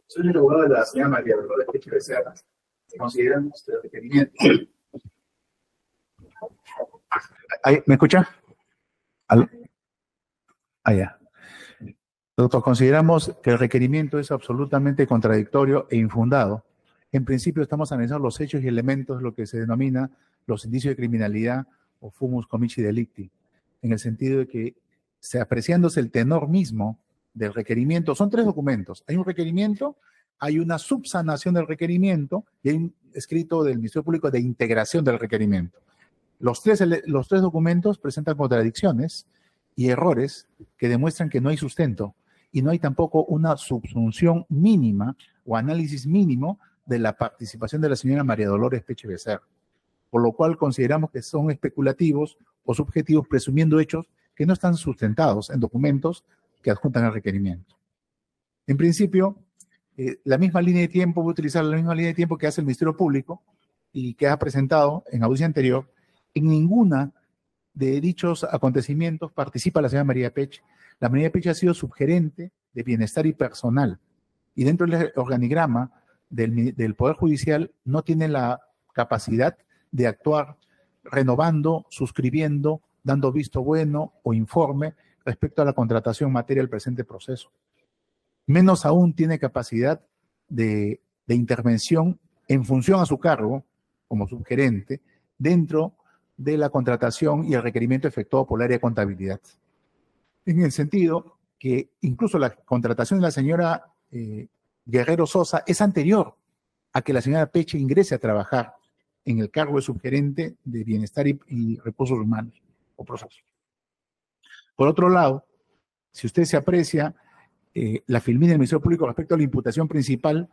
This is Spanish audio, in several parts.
Soy el abogado de la señora María Dolores Peche Becerra. Consideramos el requerimiento. ¿Me escucha? Ya. Doctor, consideramos que el requerimiento es absolutamente contradictorio e infundado. En principio estamos analizando los hechos y elementos de lo que se denomina los indicios de criminalidad o fumus comici delicti, en el sentido de que, apreciándose el tenor mismo del requerimiento, son tres documentos. Hay un requerimiento, hay una subsanación del requerimiento y hay un escrito del Ministerio Público de integración del requerimiento. Los tres documentos presentan contradicciones y errores que demuestran que no hay sustento y no hay tampoco una subsunción mínima o análisis mínimo de la participación de la señora María Dolores Peche Becerra, por lo cual consideramos que son especulativos o subjetivos presumiendo hechos que no están sustentados en documentos que adjuntan el requerimiento. En principio, la misma línea de tiempo, voy a utilizar la misma línea de tiempo que hace el Ministerio Público y que ha presentado en audiencia anterior. En ninguna de dichos acontecimientos participa la señora María Peche. La María Peche ha sido subgerente de bienestar y personal y dentro del organigrama del Poder Judicial no tiene la capacidad de actuar renovando, suscribiendo, dando visto bueno o informe respecto a la contratación materia del presente proceso. Menos aún tiene capacidad de intervención en función a su cargo como subgerente dentro de la contratación y el requerimiento efectuado por el área de contabilidad. En el sentido que incluso la contratación de la señora Guerrero Sosa es anterior a que la señora Peche ingrese a trabajar en el cargo de subgerente de Bienestar y Recursos Humanos o Procesos. Por otro lado, si usted se aprecia, la filmina del Ministerio Público respecto a la imputación principal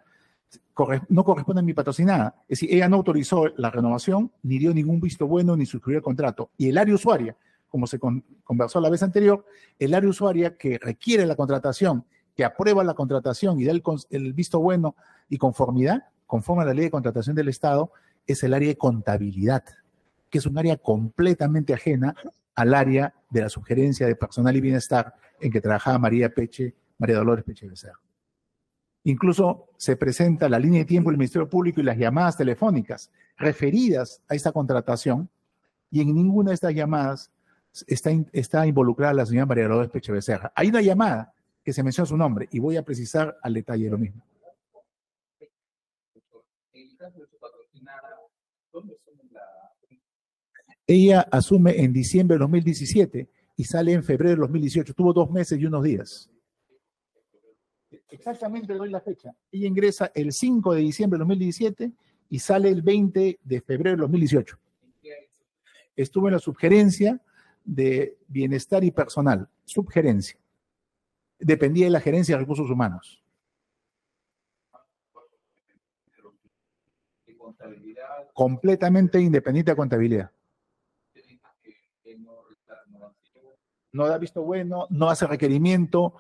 no corresponde a mi patrocinada. Es decir, ella no autorizó la renovación, ni dio ningún visto bueno, ni suscribió el contrato. Y el área usuaria, como se conversó la vez anterior, el área usuaria que requiere la contratación, que aprueba la contratación y da el visto bueno y conformidad, conforme a la ley de contratación del Estado, es el área de contabilidad, que es un área completamente ajena al área de la sugerencia de personal y bienestar en que trabajaba María Dolores Peche Becerra. Incluso se presenta la línea de tiempo del Ministerio Público y las llamadas telefónicas referidas a esta contratación, y en ninguna de estas llamadas está involucrada la señora María Dolores Peche Becerra. Hay una llamada que se menciona su nombre y voy a precisar al detalle lo mismo. Ella asume en diciembre de 2017 y sale en febrero de 2018. Tuvo 2 meses y unos días. Exactamente le doy la fecha. Ella ingresa el 5 de diciembre de 2017 y sale el 20 de febrero de 2018. Estuvo en la subgerencia de Bienestar y Personal. Subgerencia. Dependía de la Gerencia de Recursos Humanos. Completamente independiente de contabilidad. No da visto bueno, no hace requerimiento,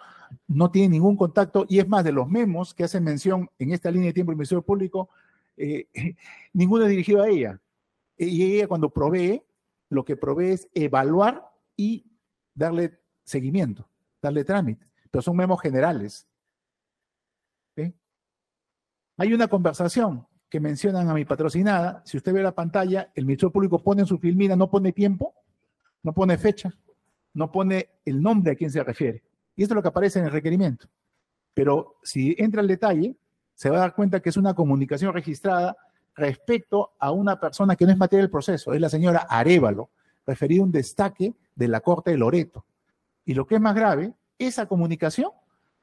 no tiene ningún contacto, y es más, de los memos que hacen mención en esta línea de tiempo del Ministerio Público, ninguno es dirigido a ella. Y ella, cuando provee, lo que provee es evaluar y darle seguimiento, darle trámite, pero son memos generales. ¿Sí? Hay una conversación que mencionan a mi patrocinada. Si usted ve la pantalla, el Ministerio Público pone en su filmina, no pone tiempo, no pone fecha, no pone el nombre a quien se refiere. Y esto es lo que aparece en el requerimiento. Pero si entra al detalle, se va a dar cuenta que es una comunicación registrada respecto a una persona que no es materia del proceso, es la señora Arévalo, referida a un destaque de la Corte de Loreto. Y lo que es más grave, esa comunicación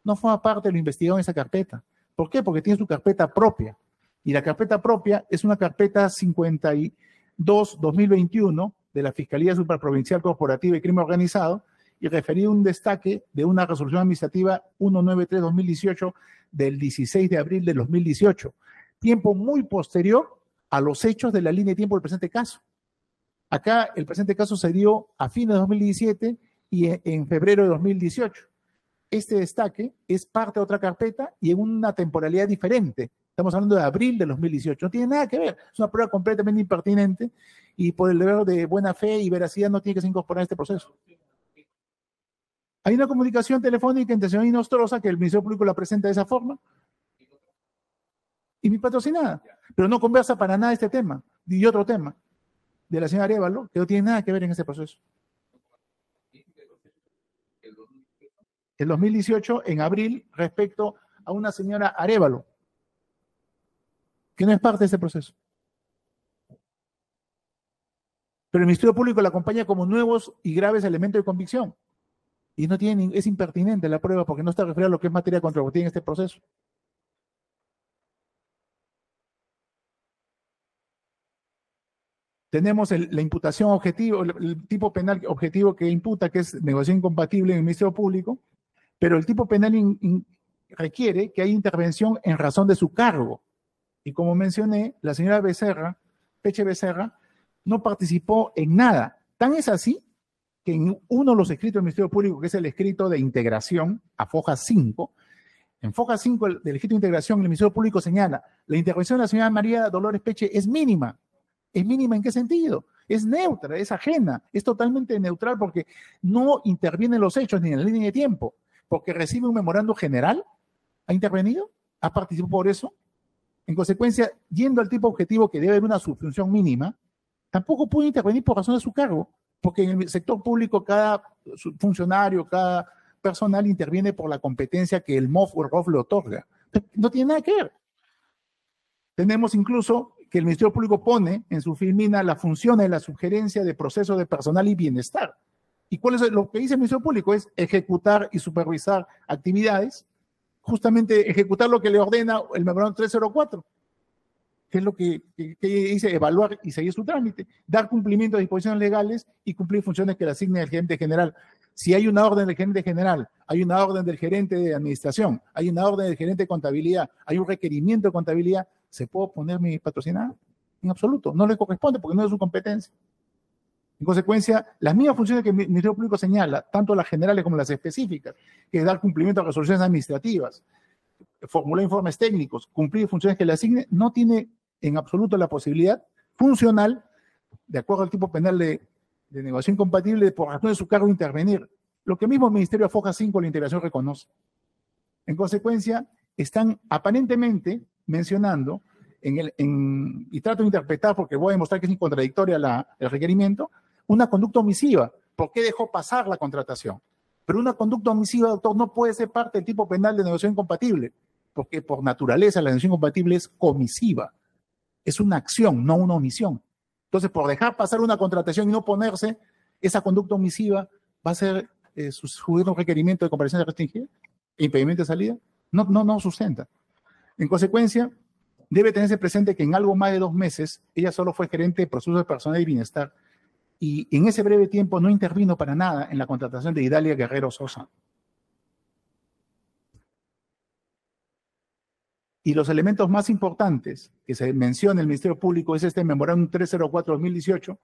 no forma parte de lo investigado en esa carpeta. ¿Por qué? Porque tiene su carpeta propia. Y la carpeta propia es una carpeta 52-2021 de la Fiscalía Superprovincial Corporativa y Crimen Organizado, y referido a un destaque de una resolución administrativa 193-2018 del 16 de abril de 2018, tiempo muy posterior a los hechos de la línea de tiempo del presente caso. Acá el presente caso se dio a fines de 2017 y en febrero de 2018. Este destaque es parte de otra carpeta y en una temporalidad diferente. Estamos hablando de abril de 2018. No tiene nada que ver. Es una prueba completamente impertinente y por el deber de buena fe y veracidad no tiene que ser incorporada a este proceso. Hay una comunicación telefónica intencional y nostrosa que el Ministerio Público la presenta de esa forma. Y mi patrocinada. Pero no conversa para nada este tema. Y otro tema de la señora Arévalo, que no tiene nada que ver en ese proceso. El 2018, en abril, respecto a una señora Arévalo, que no es parte de ese proceso. Pero el Ministerio Público la acompaña como nuevos y graves elementos de convicción. Y no tiene, es impertinente la prueba porque no está referida a lo que es materia controvertida en este proceso. Tenemos la imputación objetivo, el tipo penal objetivo que imputa, que es negociación incompatible en el Ministerio Público, pero el tipo penal requiere que haya intervención en razón de su cargo. Y como mencioné, la señora Becerra, Peche Becerra, no participó en nada. Tan es así que en uno de los escritos del Ministerio Público, que es el escrito de integración a Foja 5, en Foja 5 del escrito de integración, el Ministerio Público señala, la intervención de la señora María Dolores Peche es mínima. ¿Es mínima en qué sentido? Es neutra, es ajena, es totalmente neutral porque no interviene en los hechos ni en la línea de tiempo, porque recibe un memorando general, ¿ha intervenido? ¿Ha participado por eso? En consecuencia, yendo al tipo objetivo que debe haber una subfunción mínima, tampoco puede intervenir por razón de su cargo, porque en el sector público cada funcionario, cada personal interviene por la competencia que el MOF o el ROF le otorga. No tiene nada que ver. Tenemos incluso que el Ministerio Público pone en su filmina la función de la sugerencia de procesos de personal y bienestar. ¿Y cuál es lo que dice el Ministerio Público? Es ejecutar y supervisar actividades, justamente ejecutar lo que le ordena el memorando 304, que es lo que dice evaluar y seguir su trámite, dar cumplimiento a disposiciones legales y cumplir funciones que le asigne el gerente general. Si hay una orden del gerente general, hay una orden del gerente de administración, hay una orden del gerente de contabilidad, hay un requerimiento de contabilidad, ¿se puede oponer mi patrocinada? En absoluto, no le corresponde porque no es su competencia. En consecuencia, las mismas funciones que el Ministerio Público señala, tanto las generales como las específicas, que es dar cumplimiento a resoluciones administrativas, formular informes técnicos, cumplir funciones que le asigne, no tiene en absoluto la posibilidad funcional, de acuerdo al tipo penal de negociación incompatible, por razón de su cargo intervenir. Lo que mismo el Ministerio Foja 5 la integración reconoce. En consecuencia, están aparentemente mencionando, y trato de interpretar porque voy a demostrar que es incontradictoria el requerimiento, una conducta omisiva. ¿Por qué dejó pasar la contratación? Pero una conducta omisiva, doctor, no puede ser parte del tipo penal de negociación incompatible, porque por naturaleza la negociación incompatible es comisiva. Es una acción, no una omisión. Entonces, por dejar pasar una contratación y no ponerse, esa conducta omisiva va a ser sugerir un requerimiento de comparecencia restringida e impedimento de salida. No sustenta. En consecuencia, debe tenerse presente que en algo más de 2 meses, ella solo fue gerente de procesos de personal y bienestar, y en ese breve tiempo no intervino para nada en la contratación de Idalia Guerrero Sosa. Y los elementos más importantes que se menciona en el Ministerio Público es este memorándum 304-2018,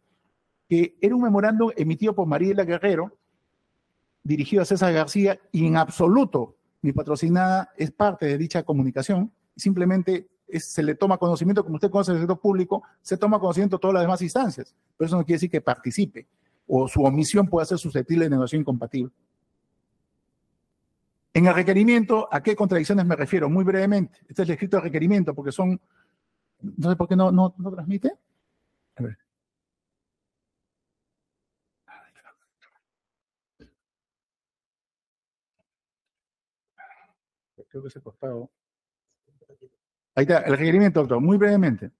que era un memorándum emitido por Mariela Guerrero, dirigido a César García, y en absoluto mi patrocinada es parte de dicha comunicación, simplemente se le toma conocimiento, como usted conoce el sector público, se toma conocimiento de todas las demás instancias, pero eso no quiere decir que participe, o su omisión pueda ser susceptible de negociación incompatible. En el requerimiento, ¿a qué contradicciones me refiero? Muy brevemente. Este es el escrito de requerimiento, porque son... No sé por qué no transmite. A ver. Creo que se ha costado. Ahí está, el requerimiento, doctor, muy brevemente.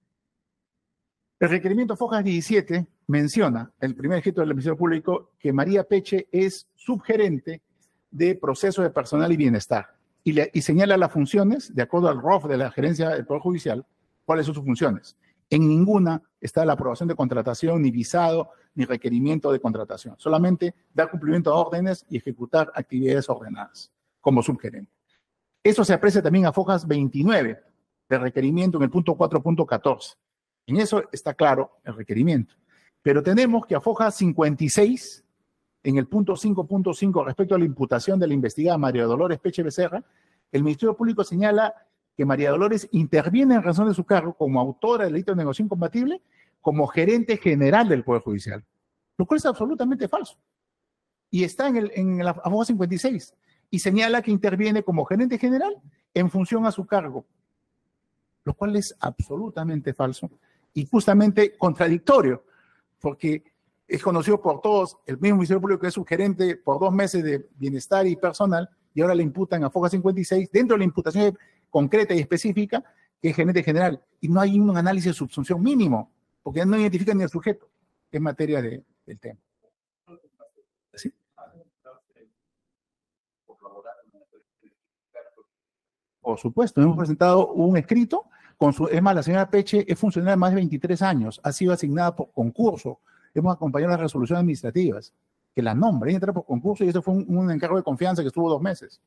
El requerimiento Fojas 17 menciona, el primer escrito del Ministerio Público, que María Peche es subgerente de procesos de personal y bienestar. Y señala las funciones, de acuerdo al ROF de la gerencia del Poder Judicial, cuáles son sus funciones. En ninguna está la aprobación de contratación, ni visado, ni requerimiento de contratación. Solamente dar cumplimiento a órdenes y ejecutar actividades ordenadas como subgerente. Eso se aprecia también a Fojas 29 de requerimiento en el punto 4.14. En eso está claro el requerimiento. Pero tenemos que a Fojas 56, en el punto 5.5 respecto a la imputación de la investigada María Dolores Peche Becerra, el Ministerio Público señala que María Dolores interviene en razón de su cargo como autora del delito de negociación incompatible como gerente general del Poder Judicial, lo cual es absolutamente falso. y está en la hoja 56 y señala que interviene como gerente general en función a su cargo, lo cual es absolutamente falso y justamente contradictorio, porque es conocido por todos, el mismo Ministerio Público que es su gerente por 2 meses de bienestar y personal, y ahora le imputan a foja 56, dentro de la imputación concreta y específica, que es gerente general, y no hay un análisis de subsunción mínimo, porque no identifican ni el sujeto, que es materia del tema. ¿Sí? Por supuesto, hemos presentado un escrito, es más, la señora Peche es funcionaria de más de 23 años, ha sido asignada por concurso, hemos acompañado las resoluciones administrativas, que la nombra, ella entra por concurso y eso fue un encargo de confianza que estuvo 2 meses.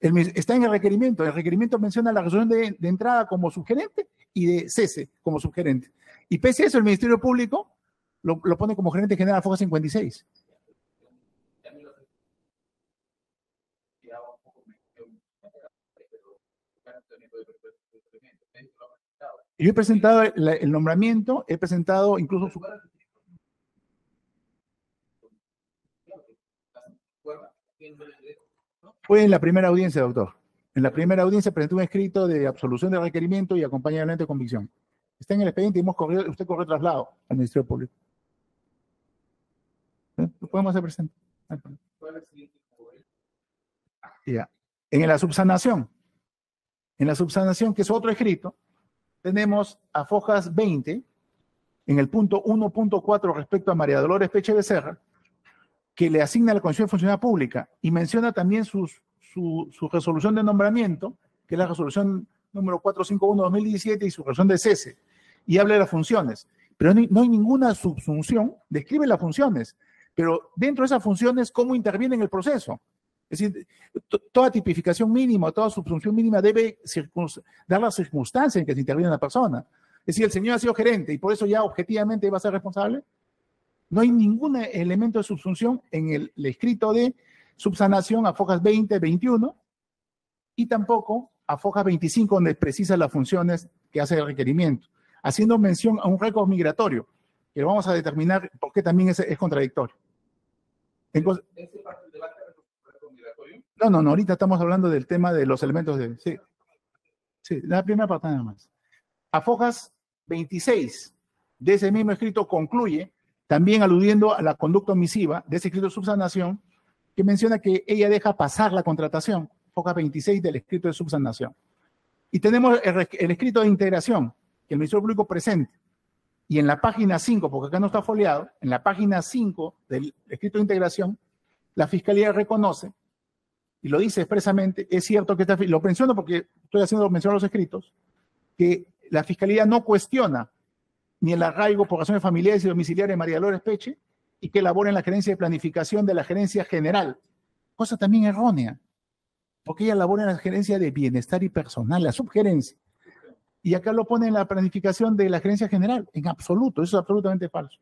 Está en el requerimiento menciona la resolución de entrada como subgerente y de cese como subgerente. Y pese a eso, el Ministerio Público lo pone como gerente general a foja 56. Yo he presentado el nombramiento, he presentado incluso su... Fue en la primera audiencia, doctor. En la primera audiencia presenté un escrito de absolución de requerimiento y acompañamiento de convicción. Está en el expediente y usted corrió traslado al Ministerio Público. Lo podemos hacer presente. Ya. En la subsanación, que es otro escrito, tenemos a fojas 20, en el punto 1.4 respecto a María Dolores Peche Becerra, que le asigna la Comisión de Funcionalidad Pública y menciona también su resolución de nombramiento, que es la resolución número 451-2017 y su resolución de cese, y habla de las funciones. Pero no hay ninguna subsunción, describe las funciones, pero dentro de esas funciones, ¿cómo interviene en el proceso? Es decir, toda tipificación mínima, toda subsunción mínima debe dar la circunstancia en que se interviene la persona. Es decir, el señor ha sido gerente y por eso ya objetivamente va a ser responsable. No hay ningún elemento de subsunción en el escrito de subsanación a fojas 20, 21 y tampoco a fojas 25 donde precisa las funciones que hace el requerimiento, haciendo mención a un récord migratorio, que lo vamos a determinar porque también es contradictorio. Entonces, no, ahorita estamos hablando del tema de los elementos de... Sí, la primera parte nada más. A fojas 26 de ese mismo escrito concluye, también aludiendo a la conducta omisiva de ese escrito de subsanación, que menciona que ella deja pasar la contratación, foja 26 del escrito de subsanación. Y tenemos el escrito de integración, que el Ministerio Público presenta. Y en la página 5, porque acá no está foliado, en la página 5 del escrito de integración, la Fiscalía reconoce, y lo dice expresamente, es cierto que lo menciono porque estoy haciendo mención a los escritos, que la Fiscalía no cuestiona ni el arraigo por razones familiares y domiciliares de María Dolores Peche, y que elabora en la gerencia de planificación de la gerencia general, cosa también errónea, porque ella labora en la gerencia de bienestar y personal, la subgerencia, y acá lo pone en la planificación de la gerencia general, en absoluto, eso es absolutamente falso.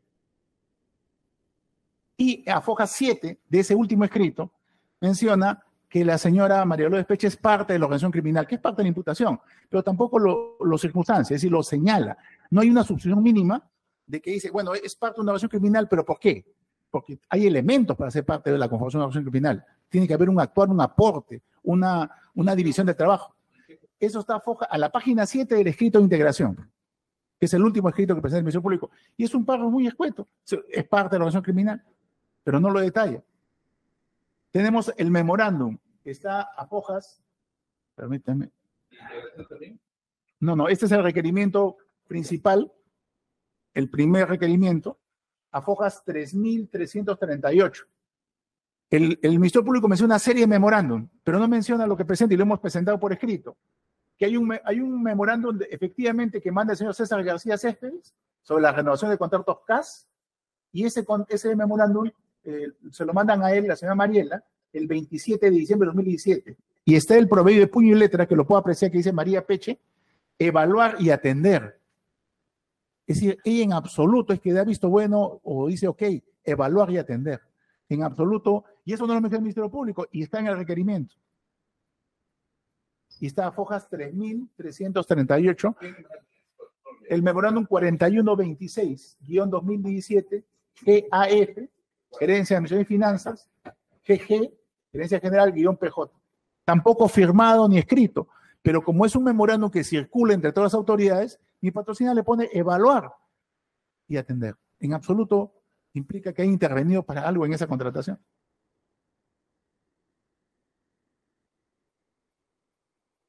Y a foja 7 de ese último escrito menciona que la señora María Dolores Peche es parte de la organización criminal, que es parte de la imputación, pero tampoco lo circunstancia, es decir, lo señala. No hay una subsunción mínima de que dice, bueno, es parte de una organización criminal, pero ¿por qué? Porque hay elementos para ser parte de la conformación de una organización criminal. Tiene que haber un aporte, una división de trabajo. Eso está a la página 7 del escrito de integración, que es el último escrito que presenta el Ministerio Público. Y es un párrafo muy escueto. Es parte de la organización criminal, pero no lo detalla. Tenemos el memorándum, que está a fojas. Permítanme. No, este es el requerimiento principal, el primer requerimiento, a fojas 3.338. El Ministerio Público menciona una serie de memorándum, pero no menciona lo que presenta y lo hemos presentado por escrito. Que hay un memorándum efectivamente que manda el señor César García Céspedes sobre la renovación de contratos CAS, y ese memorándum se lo mandan a él, la señora Mariela, el 27 de diciembre de 2017. Y está el proverbio de puño y letra, que lo puedo apreciar, que dice María Peche, evaluar y atender. Es decir, ella en absoluto es que da visto bueno o dice, ok, evaluar y atender. En absoluto, y eso no lo menciona el Ministerio Público, y está en el requerimiento. Y está a fojas 3.338. El memorándum 4126-2017, GAF, Gerencia de Administración y Finanzas, GG, Gerencia General, _PJ. Tampoco firmado ni escrito, pero como es un memorándum que circula entre todas las autoridades, mi patrocinador le pone evaluar y atender. En absoluto implica que haya intervenido para algo en esa contratación.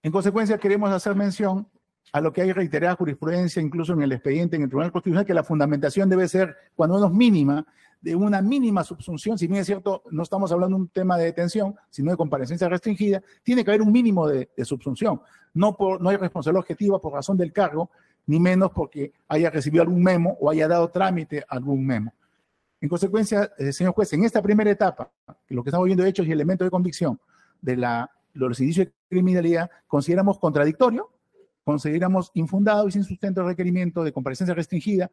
En consecuencia, queremos hacer mención a lo que hay reiterada jurisprudencia, incluso en el expediente en el Tribunal Constitucional, que la fundamentación debe ser, cuando menos mínima, de una mínima subsunción. Si bien es cierto, no estamos hablando de un tema de detención, sino de comparecencia restringida, tiene que haber un mínimo de subsunción. No hay responsabilidad objetiva por razón del cargo, ni menos porque haya recibido algún memo o haya dado trámite a algún memo. En consecuencia, señor juez, en esta primera etapa, lo que estamos viendo hechos y elementos de convicción de los indicios de criminalidad, consideramos contradictorio, consideramos infundado y sin sustento el requerimiento de comparecencia restringida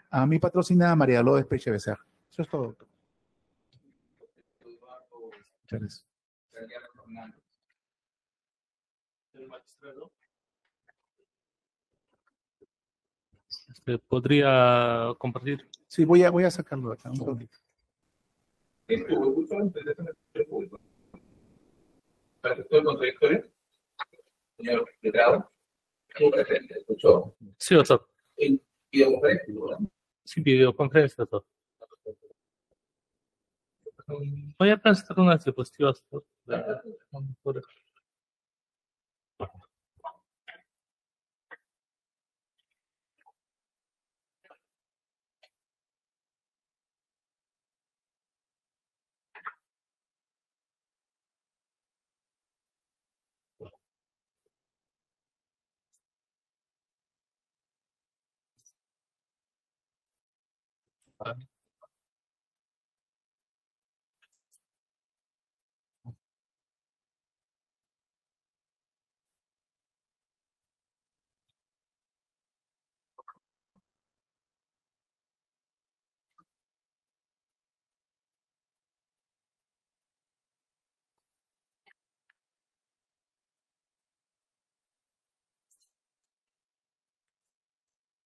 a mi patrocinada María Dolores Peche Becerra. Eso es todo, doctor. Muchas gracias. ¿Podría compartir? Sí, voy a sacarlo de acá. Un segundito. ¿Estoy contradictorio? Señor letrado, ¿escuchó? Sí, doctor. ¿En videoconferencia? Sí, videoconferencia, doctor. Voy a presentar unas diapositivas.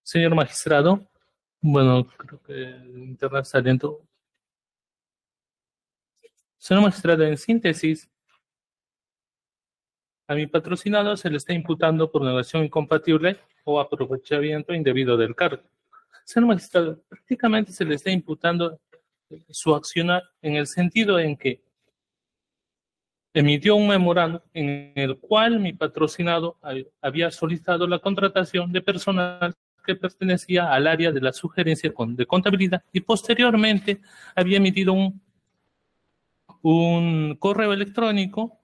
Señor magistrado, bueno, creo que el internet está lento. Señor magistrado, en síntesis, a mi patrocinado se le está imputando por negación incompatible o aprovechamiento indebido del cargo. Señor magistrado, prácticamente se le está imputando su accionar en el sentido en que emitió un memorándum en el cual mi patrocinado había solicitado la contratación de personal que pertenecía al área de la sugerencia de contabilidad y posteriormente había emitido un correo electrónico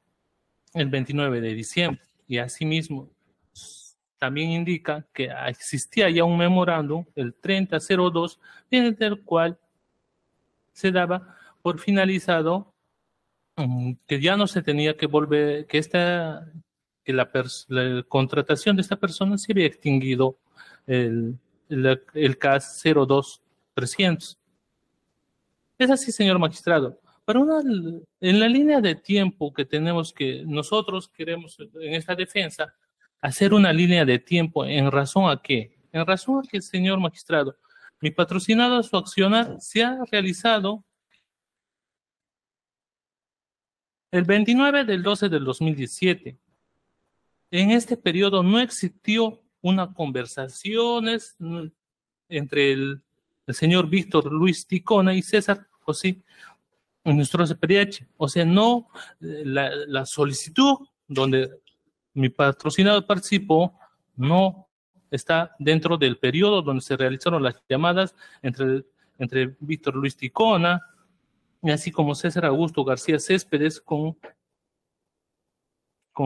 el 29 de diciembre y asimismo también indica que existía ya un memorándum, el 3002, mediante el cual se daba por finalizado que ya no se tenía que volver, que la contratación de esta persona se había extinguido el CAS 02300. Es así, señor magistrado. Pero en la línea de tiempo que tenemos que nosotros queremos en esta defensa, hacer una línea de tiempo en razón a qué. En razón a que, señor magistrado, mi patrocinado a su accionar se ha realizado el 29 del 12 del 2017. En este periodo no existió una conversación entre el señor Víctor Luis Ticona y César José nuestro CPDH. O sea, no la solicitud donde mi patrocinado participó no está dentro del periodo donde se realizaron las llamadas entre Víctor Luis Ticona, y así como César Augusto García Céspedes con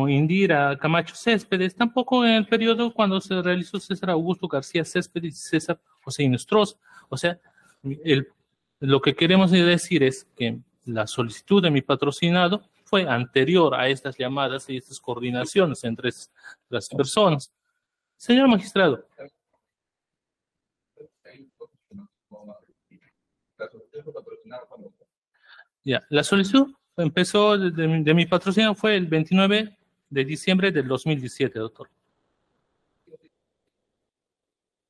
Indira Camacho Céspedes, tampoco en el periodo cuando se realizó César Augusto García Céspedes y César José Inestrosa. O sea, lo que queremos decir es que la solicitud de mi patrocinado fue anterior a estas llamadas y estas coordinaciones entre las personas. Señor magistrado. Ya, la solicitud empezó de mi patrocinado fue el 29 de diciembre del 2017, doctor.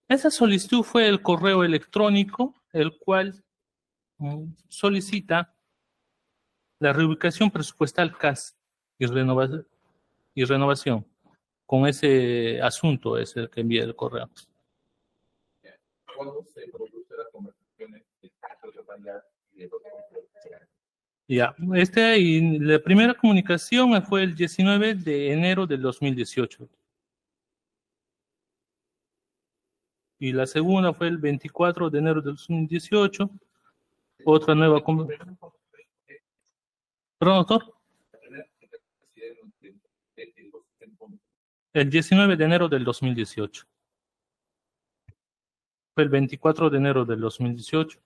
Esa solicitud fue el correo electrónico, el cual solicita la reubicación presupuestal CAS y renovación. Con ese asunto es el que envía el correo. ¿Cuándo se produce las conversaciones de Sociedad y de los Ya, y la primera comunicación fue el 19 de enero del 2018. Y la segunda fue el 24 de enero del 2018. Otra nueva conversación. ¿Perdón, doctor? El 19 de enero del 2018. Fue el 24 de enero del 2018.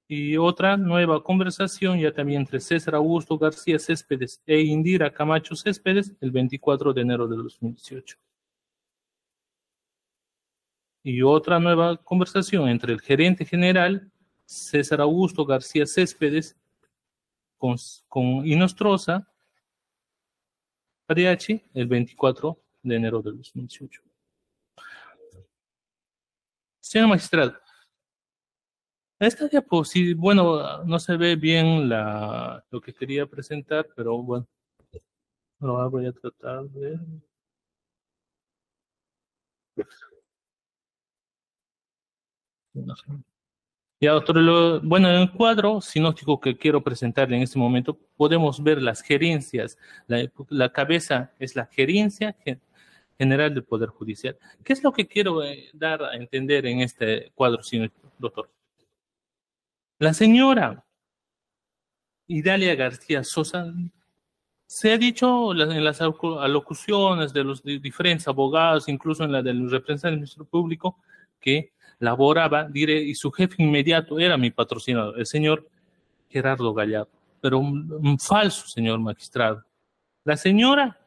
Y otra nueva conversación ya también entre César Augusto García Céspedes e Indira Camacho Céspedes el 24 de enero del 2018. Y otra nueva conversación entre el gerente general César Augusto García Céspedes con Inostroza Ariachi el 24 de enero del 2018. Señor magistrado, esta diapositiva, bueno, no se ve bien lo que quería presentar, pero bueno, lo voy a tratar de... Ya, doctor, bueno, en el cuadro sinóptico que quiero presentarle en este momento, podemos ver las gerencias. La cabeza es la gerencia general del Poder Judicial. ¿Qué es lo que quiero dar a entender en este cuadro sinóptico, doctor? La señora Idalia García Sosa, se ha dicho en las alocuciones de los diferentes abogados, incluso en la del representante del Ministerio Público, que laboraba, y su jefe inmediato era mi patrocinador, el señor Gerardo Gallardo, pero un falso, señor magistrado. La señora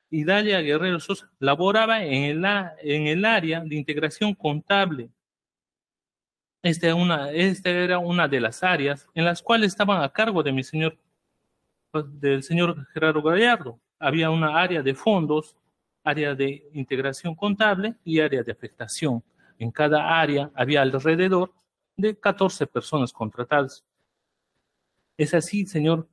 Idalia Guerrero Sosa laboraba en el área de integración contable. Esta era una de las áreas en las cuales estaban a cargo de del señor Gerardo Gallardo. Había una área de fondos, área de integración contable y área de afectación. En cada área había alrededor de 14 personas contratadas. Es así, señor.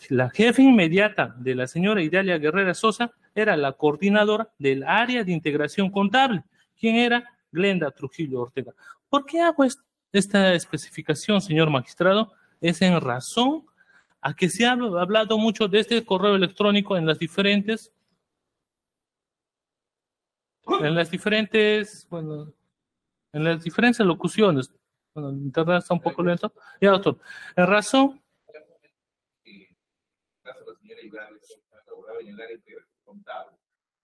La jefa inmediata de la señora Idalia Guerrero Sosa era la coordinadora del área de integración contable, quien era Glenda Trujillo Ortega. ¿Por qué hago esta especificación, señor magistrado? Es en razón a que se ha hablado mucho de este correo electrónico en las diferentes locuciones. Bueno, el internet está un poco lento. Ya, doctor. En razón.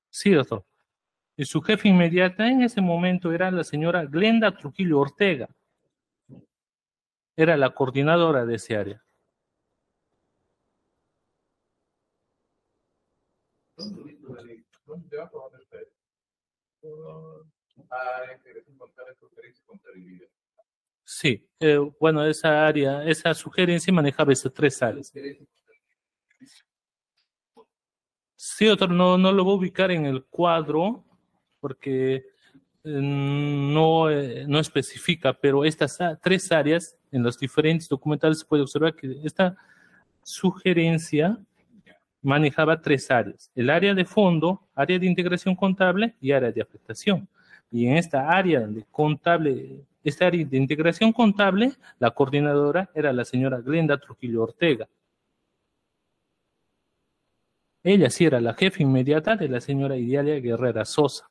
Sí, doctor. Y su jefe inmediata en ese momento era la señora Glenda Trujillo Ortega. Era la coordinadora de ese área. Sí, bueno, esa área, esa sugerencia manejaba esas 3 áreas. Sí, doctor, no lo voy a ubicar en el cuadro porque no especifica, pero estas 3 áreas en los diferentes documentales se puede observar que esta sugerencia manejaba 3 áreas: el área de fondo, área de integración contable y área de afectación. Y en esta área de integración contable, la coordinadora era la señora Glenda Trujillo Ortega. Ella sí era la jefa inmediata de la señora Idalia Guerrero Sosa.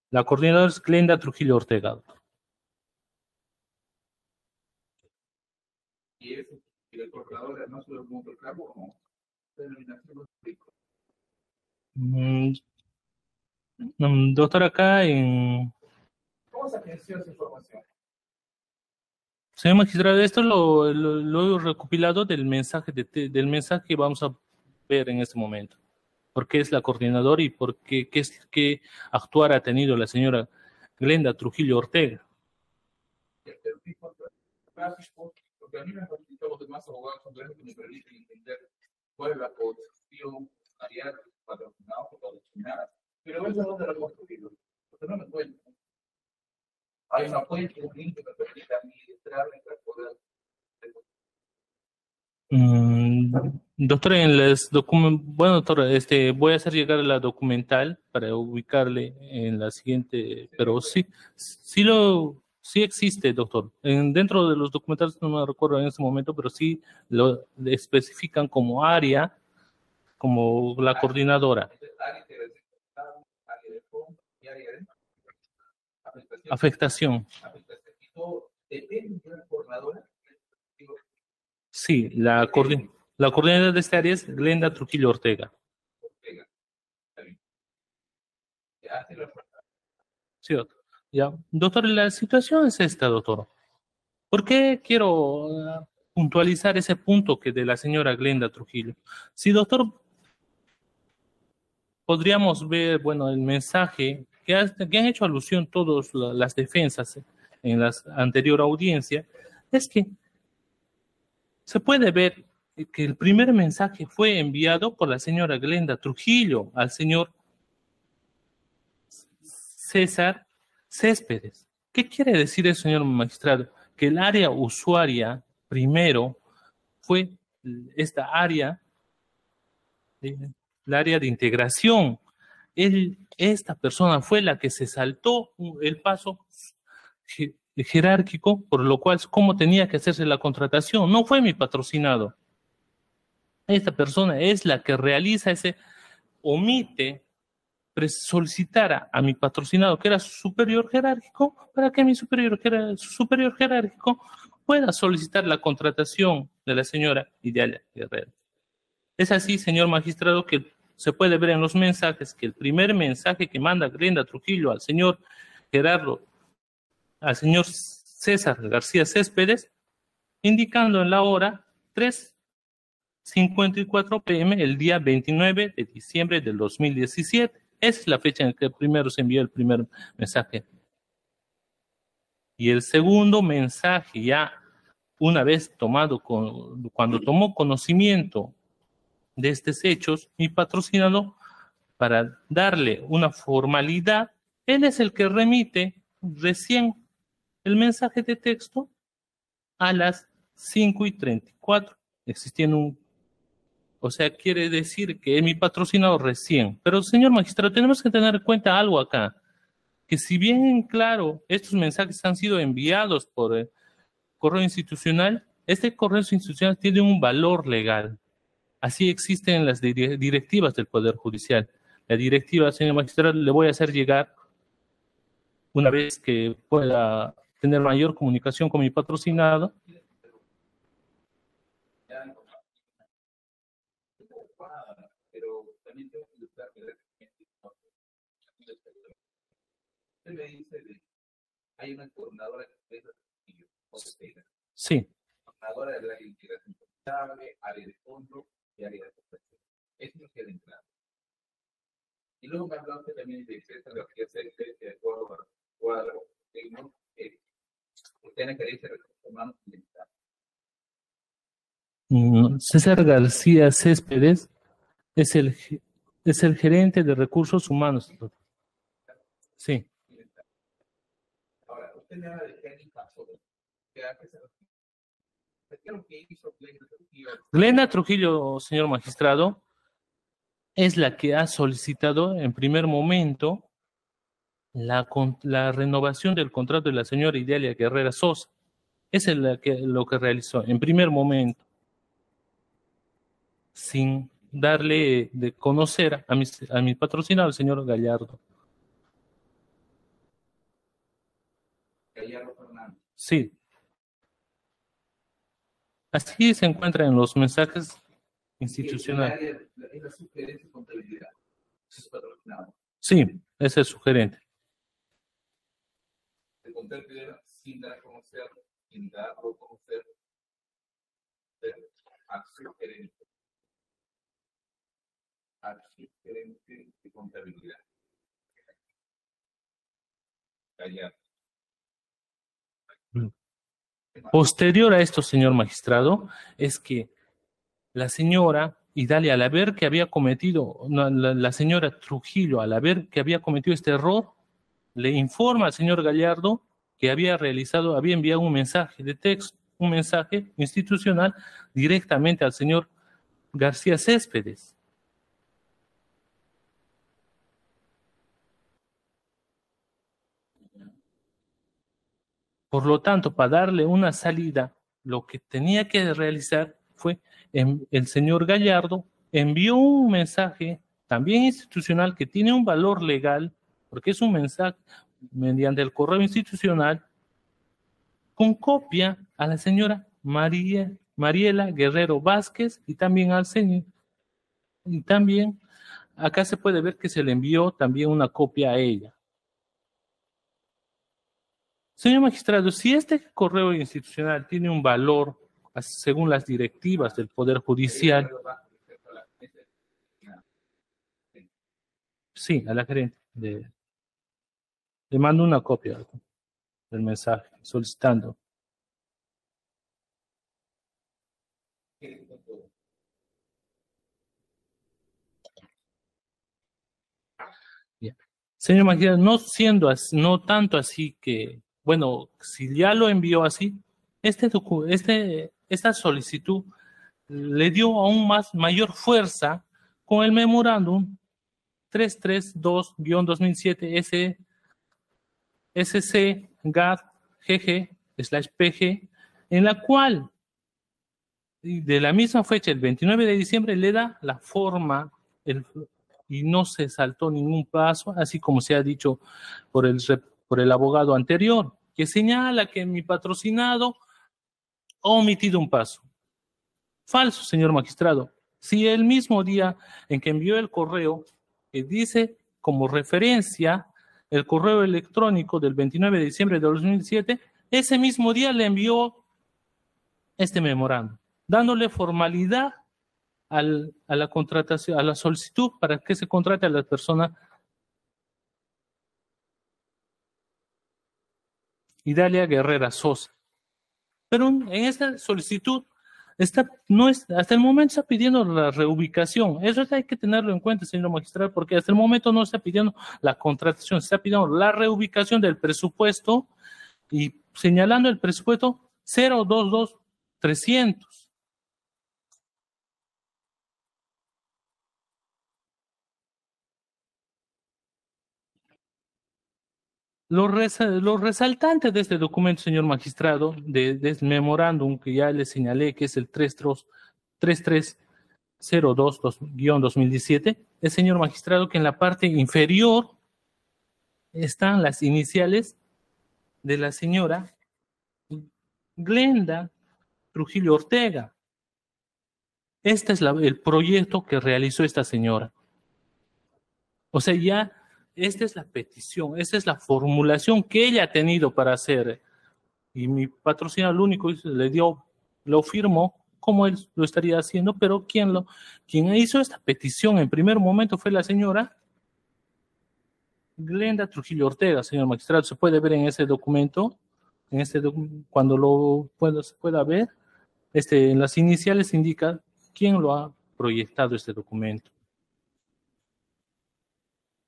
La coordinadora es Glenda Trujillo Ortega. ¿Y el coordinador no se lo monta el cargo o no? Doctor, acá en... ¿Cómo se agenció esa información? Señor magistrado, esto lo he recopilado del mensaje que vamos a ver en este momento. ¿Por qué es la coordinadora y por qué actuar ha tenido la señora Glenda Trujillo Ortega? Porque a mí me facilitan los demás abogados que me permiten entender cuál es la posición área patrocinada o patrocinada. Pero eso no te lo hemos construido. Porque no me cuenta. hay una fuente, un link que me permite administrarme para poder. Doctor, bueno, doctor, voy a hacer llegar la documental para ubicarle en la siguiente, pero sí existe, doctor. Dentro de los documentales, no me recuerdo en este momento, pero sí lo especifican como área, como la coordinadora. Afectación. Depende de la coordinadora. Sí, la coordinadora de esta área es Glenda Trujillo Ortega. Sí, doctor. Ya. Doctor, la situación es esta, doctor. ¿Por qué quiero puntualizar ese punto que de la señora Glenda Trujillo? Sí, doctor, podríamos ver, bueno, el mensaje que han hecho alusión todas las defensas en la anterior audiencia, es que se puede ver que el primer mensaje fue enviado por la señora Glenda Trujillo al señor César Céspedes. ¿Qué quiere decir eso, señor magistrado? Que el área usuaria primero fue esta área, el área de integración. Esta persona fue la que se saltó el paso jerárquico, por lo cual cómo tenía que hacerse la contratación. No fue mi patrocinado. Esta persona es la que realiza omite solicitar a mi patrocinado, que era su superior jerárquico, para que mi superior jerárquico pueda solicitar la contratación de la señora Idalia Guerrero. Es así, señor magistrado, que se puede ver en los mensajes que el primer mensaje que manda Glenda Trujillo al señor Gerardo, al señor César García Céspedes, indicando en la hora 3:54 p.m. el día 29 de diciembre del 2017. Esa es la fecha en que primero se envió el primer mensaje. Y el segundo mensaje, ya una vez cuando tomó conocimiento de estos hechos, mi patrocinado, para darle una formalidad, él es el que remite recién el mensaje de texto a las 5:34, existiendo o sea, quiere decir que es mi patrocinado recién. Pero, señor magistrado, tenemos que tener en cuenta algo acá, que si bien, claro, estos mensajes han sido enviados por correo institucional, este correo institucional tiene un valor legal. Así existen las directivas del Poder Judicial. La directiva, señor magistrado, le voy a hacer llegar, una vez que pueda tener mayor comunicación con mi patrocinado. Pero también tengo que buscar que usted me dice que hay una coordinadora que es Ortega. Sí. Coordinadora del área de integración contable, área de fondo y área de prestación. Eso no queda en claro. Y luego me habló usted también de César García Céspedes, de cuadro técnico, que tiene que decir recursos humanos y César García Céspedes es el gerente de recursos humanos. Sí. Ahora, usted me habla de técnica sobre qué es lo que hizo Glenda Trujillo. Glenda Trujillo, señor magistrado, es la que ha solicitado en primer momento la renovación del contrato de la señora Idalia Guerrero Sosa. Es lo que realizó en primer momento, sin darle de conocer a mi patrocinado, el señor Gallardo. Gallardo Fernández. Sí. Así se encuentra en los mensajes institucionales. Es la sugerencia de contabilidad. Es patrocinado. Sí, ese es su gerente. De contabilidad sin dar a conocer, sin dar a conocer a su gerente. Al gerente de contabilidad. Gallardo. Posterior a esto, señor magistrado, es que la señora Idalia, al haber que había cometido, la señora Trujillo, al haber que había cometido este error, le informa al señor Gallardo que había enviado un mensaje de texto, un mensaje institucional directamente al señor García Céspedes. Por lo tanto, para darle una salida, lo que tenía que realizar fue el señor Gallardo envió un mensaje también institucional que tiene un valor legal, porque es un mensaje mediante el correo institucional, con copia a la señora Mariela Guerrero Vázquez y también al señor. Y también acá se puede ver que se le envió también una copia a ella. Señor magistrado, si este correo institucional tiene un valor según las directivas del Poder Judicial, sí, a la gerente, le mando una copia del mensaje solicitando. Bien. Señor magistrado, no siendo así, no tanto así que, bueno, si ya lo envió así, esta solicitud le dio aún mayor fuerza con el memorándum 332-2007 SC-GAD-GG/PG, en la cual, de la misma fecha, el 29 de diciembre, le da la forma y no se saltó ningún paso, así como se ha dicho por el abogado anterior, que señala que mi patrocinado ha omitido un paso. Falso, señor magistrado. Si el mismo día en que envió el correo, que dice como referencia el correo electrónico del 29 de diciembre de 2007, ese mismo día le envió este memorando, dándole formalidad a la contratación, a la solicitud para que se contrate a la persona Idalia Guerrera Sosa. Pero en esta solicitud hasta el momento está pidiendo la reubicación. Eso hay que tenerlo en cuenta, señor magistrado, porque hasta el momento no está pidiendo la contratación, está pidiendo la reubicación del presupuesto y señalando el presupuesto 022-300. Los resaltantes de este documento, señor magistrado, de memorándum que ya le señalé, que es el 3302-2017, es, señor magistrado, que en la parte inferior están las iniciales de la señora Glenda Trujillo Ortega. Este es el proyecto que realizó esta señora. O sea, ya esta es la petición, esta es la formulación que ella ha tenido para hacer. Y mi patrocinador, lo único lo firmó como él lo estaría haciendo, pero quien hizo esta petición en primer momento fue la señora Glenda Trujillo Ortega, señor magistrado. Se puede ver en ese documento, cuando se pueda ver, en las iniciales indica quién lo ha proyectado este documento.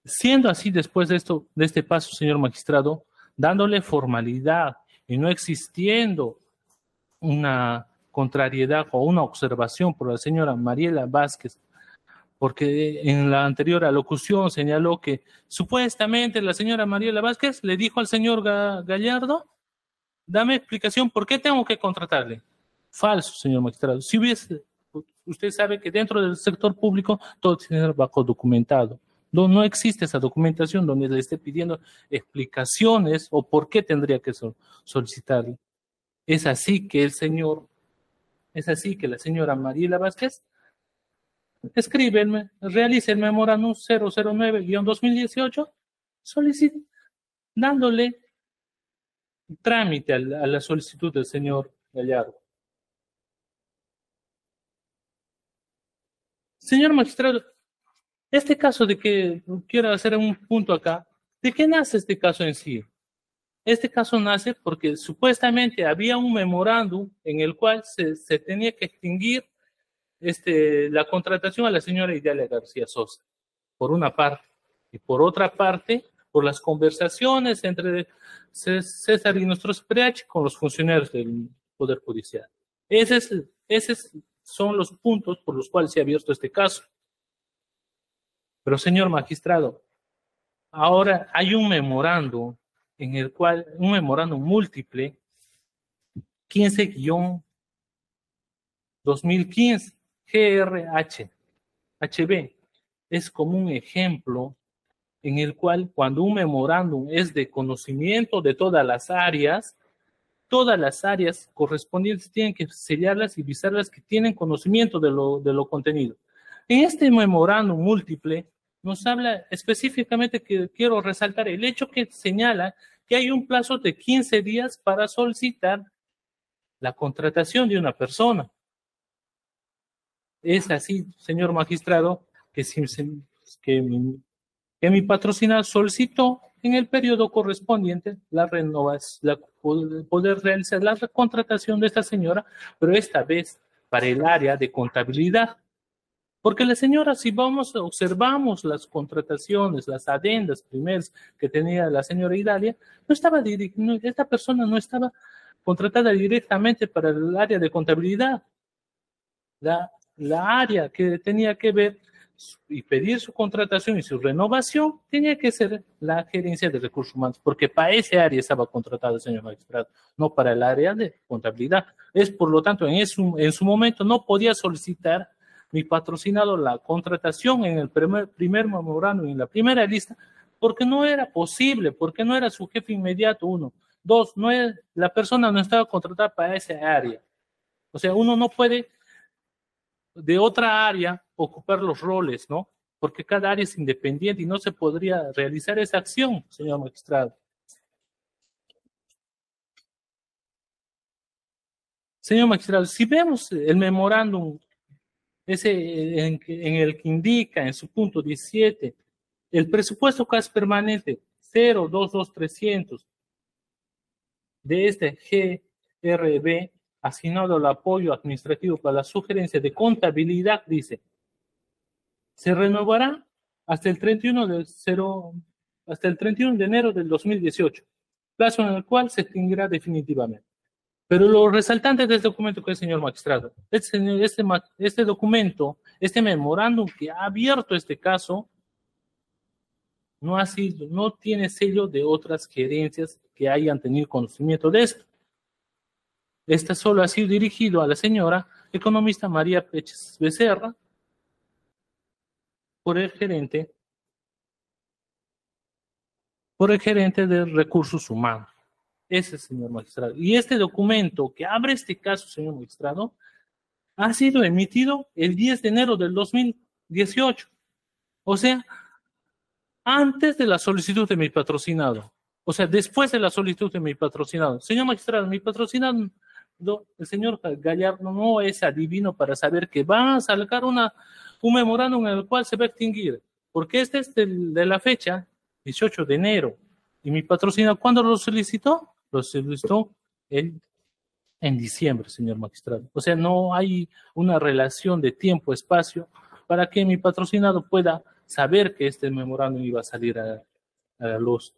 Siendo así, después de este paso, señor magistrado, dándole formalidad y no existiendo una contrariedad o una observación por la señora Mariela Vázquez, porque en la anterior alocución señaló que supuestamente la señora Mariela Vázquez le dijo al señor Gallardo, dame explicación por qué tengo que contratarle. Falso, señor magistrado. Si usted sabe que dentro del sector público todo tiene que ser bajo documentado. No existe esa documentación donde le esté pidiendo explicaciones o por qué tendría que solicitarle. Es así que la señora Mariela Vázquez realiza el memorándum 009-2018, dándole trámite a la solicitud del señor Gallardo. Señor magistrado, este caso de que quiero hacer un punto acá, ¿de qué nace este caso en sí? Este caso nace porque supuestamente había un memorándum en el cual se tenía que extinguir la contratación a la señora Idalia García Sosa, por una parte. Y por otra parte, por las conversaciones entre César y nuestros PRH con los funcionarios del Poder Judicial. Esos son los puntos por los cuales se ha abierto este caso. Pero, señor magistrado, ahora hay un memorando en el cual, un memorando múltiple, 15-2015, GRH-HB, es como un ejemplo en el cual cuando un memorándum es de conocimiento de todas las áreas correspondientes tienen que sellarlas y visarlas que tienen conocimiento de lo contenido. En este memorándum múltiple nos habla específicamente, que quiero resaltar el hecho que señala que hay un plazo de 15 días para solicitar la contratación de una persona. Es así, señor magistrado, que mi patrocinador solicitó en el periodo correspondiente la renovación, poder realizar la contratación de esta señora, pero esta vez para el área de contabilidad. Porque la señora, si observamos las contrataciones, las adendas primeras que tenía la señora Idalia, esta persona no estaba contratada directamente para el área de contabilidad. La área que tenía que ver y pedir su contratación y su renovación tenía que ser la gerencia de recursos humanos, porque para ese área estaba contratado el señor magistrado, no para el área de contabilidad. Por lo tanto, en su momento no podía solicitar mi patrocinado la contratación en el primer memorándum, en la primera lista, porque no era posible, porque no era su jefe inmediato, uno. Dos, la persona no estaba contratada para esa área. O sea, uno no puede de otra área ocupar los roles, ¿no? Porque cada área es independiente y no se podría realizar esa acción, señor magistrado. Señor magistrado, si vemos el memorándum ese en el que indica en su punto 17 el presupuesto casi permanente 022,300 de este GRB asignado al apoyo administrativo para la sugerencia de contabilidad, dice, se renovará hasta el 31 de enero del 2018, plazo en el cual se extinguirá definitivamente. Pero lo resaltante de este documento, que es, señor magistrado, este documento, este memorándum que ha abierto este caso, no tiene sello de otras gerencias que hayan tenido conocimiento de esto. Este solo ha sido dirigido a la señora economista María Peches Becerra por el gerente de recursos humanos. Ese, señor magistrado. Y este documento que abre este caso, señor magistrado, ha sido emitido el 10 de enero del 2018. O sea, antes de la solicitud de mi patrocinado. O sea, después de la solicitud de mi patrocinado. Señor magistrado, mi patrocinado, el señor Gallardo, no es adivino para saber que va a sacar un memorándum en el cual se va a extinguir. Porque este es de la fecha, 18 de enero. Y mi patrocinado, ¿cuándo lo solicitó? Lo solicitó en diciembre, señor magistrado. O sea, no hay una relación de tiempo-espacio para que mi patrocinado pueda saber que este memorándum iba a salir a la luz.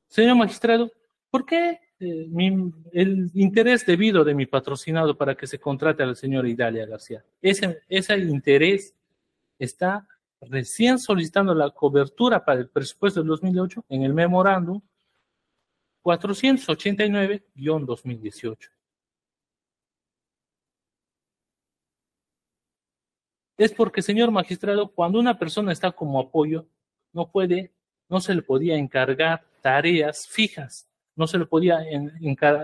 Señor magistrado, ¿por qué el interés debido de mi patrocinado para que se contrate a la señora Idalia García? Ese interés está recién solicitando la cobertura para el presupuesto del 2008 en el memorándum 489-2018. Es porque, señor magistrado, cuando una persona está como apoyo, no se le podía encargar tareas fijas, no se le podía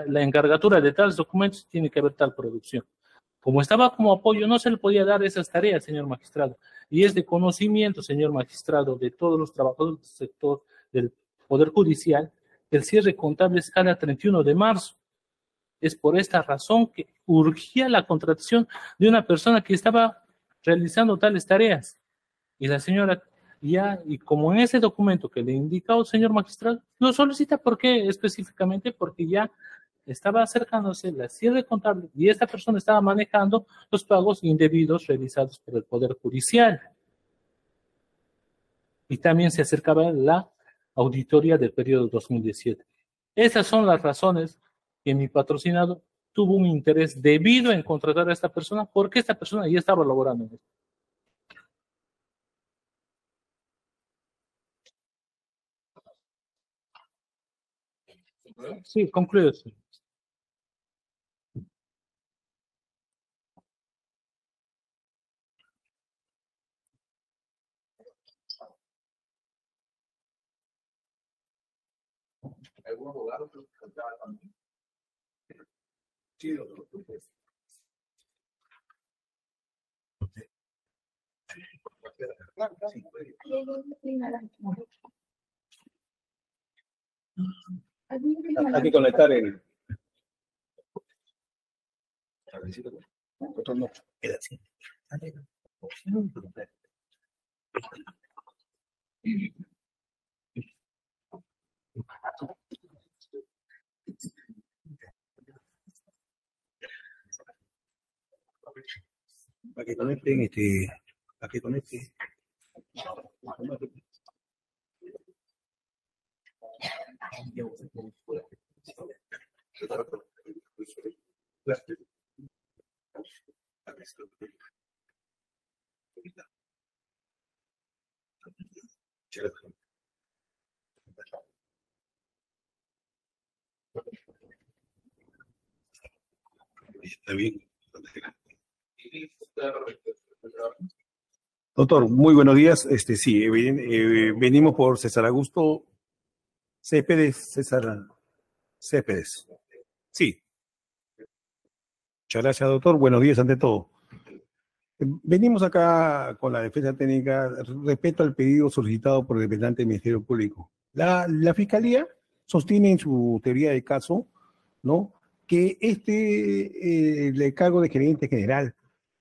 la encargatura de tales documentos, tiene que haber tal producción. Como estaba como apoyo, no se le podía dar esas tareas, señor magistrado. Y es de conocimiento, señor magistrado, de todos los trabajadores del sector del Poder Judicial, que el cierre contable es cada 31 de marzo. Es por esta razón que urgía la contratación de una persona que estaba realizando tales tareas. Y la señora y como en ese documento que le indica al señor magistrado, lo solicita. ¿Por qué? Específicamente porque ya estaba acercándose la cierre contable y esta persona estaba manejando los pagos indebidos realizados por el Poder Judicial. y también se acercaba la auditoría del periodo 2017. Esas son las razones que mi patrocinado tuvo un interés debido en contratar a esta persona, porque esta persona ya estaba laborando en esto. Sí, concluyo. ¿Algún abogado que contaba también? Sí, doctor. Hay que conectar el. Otro no. Queda así. Para que conecten para que conecten. Está bien. Doctor, muy buenos días. Sí, venimos por César Augusto Céspedes. César Céspedes. Sí. Muchas gracias, doctor. Buenos días ante todo. Venimos acá con la defensa técnica respecto al pedido solicitado por el representante del Ministerio Público. La Fiscalía sostiene en su teoría de caso, ¿no?, que el cargo de gerente general,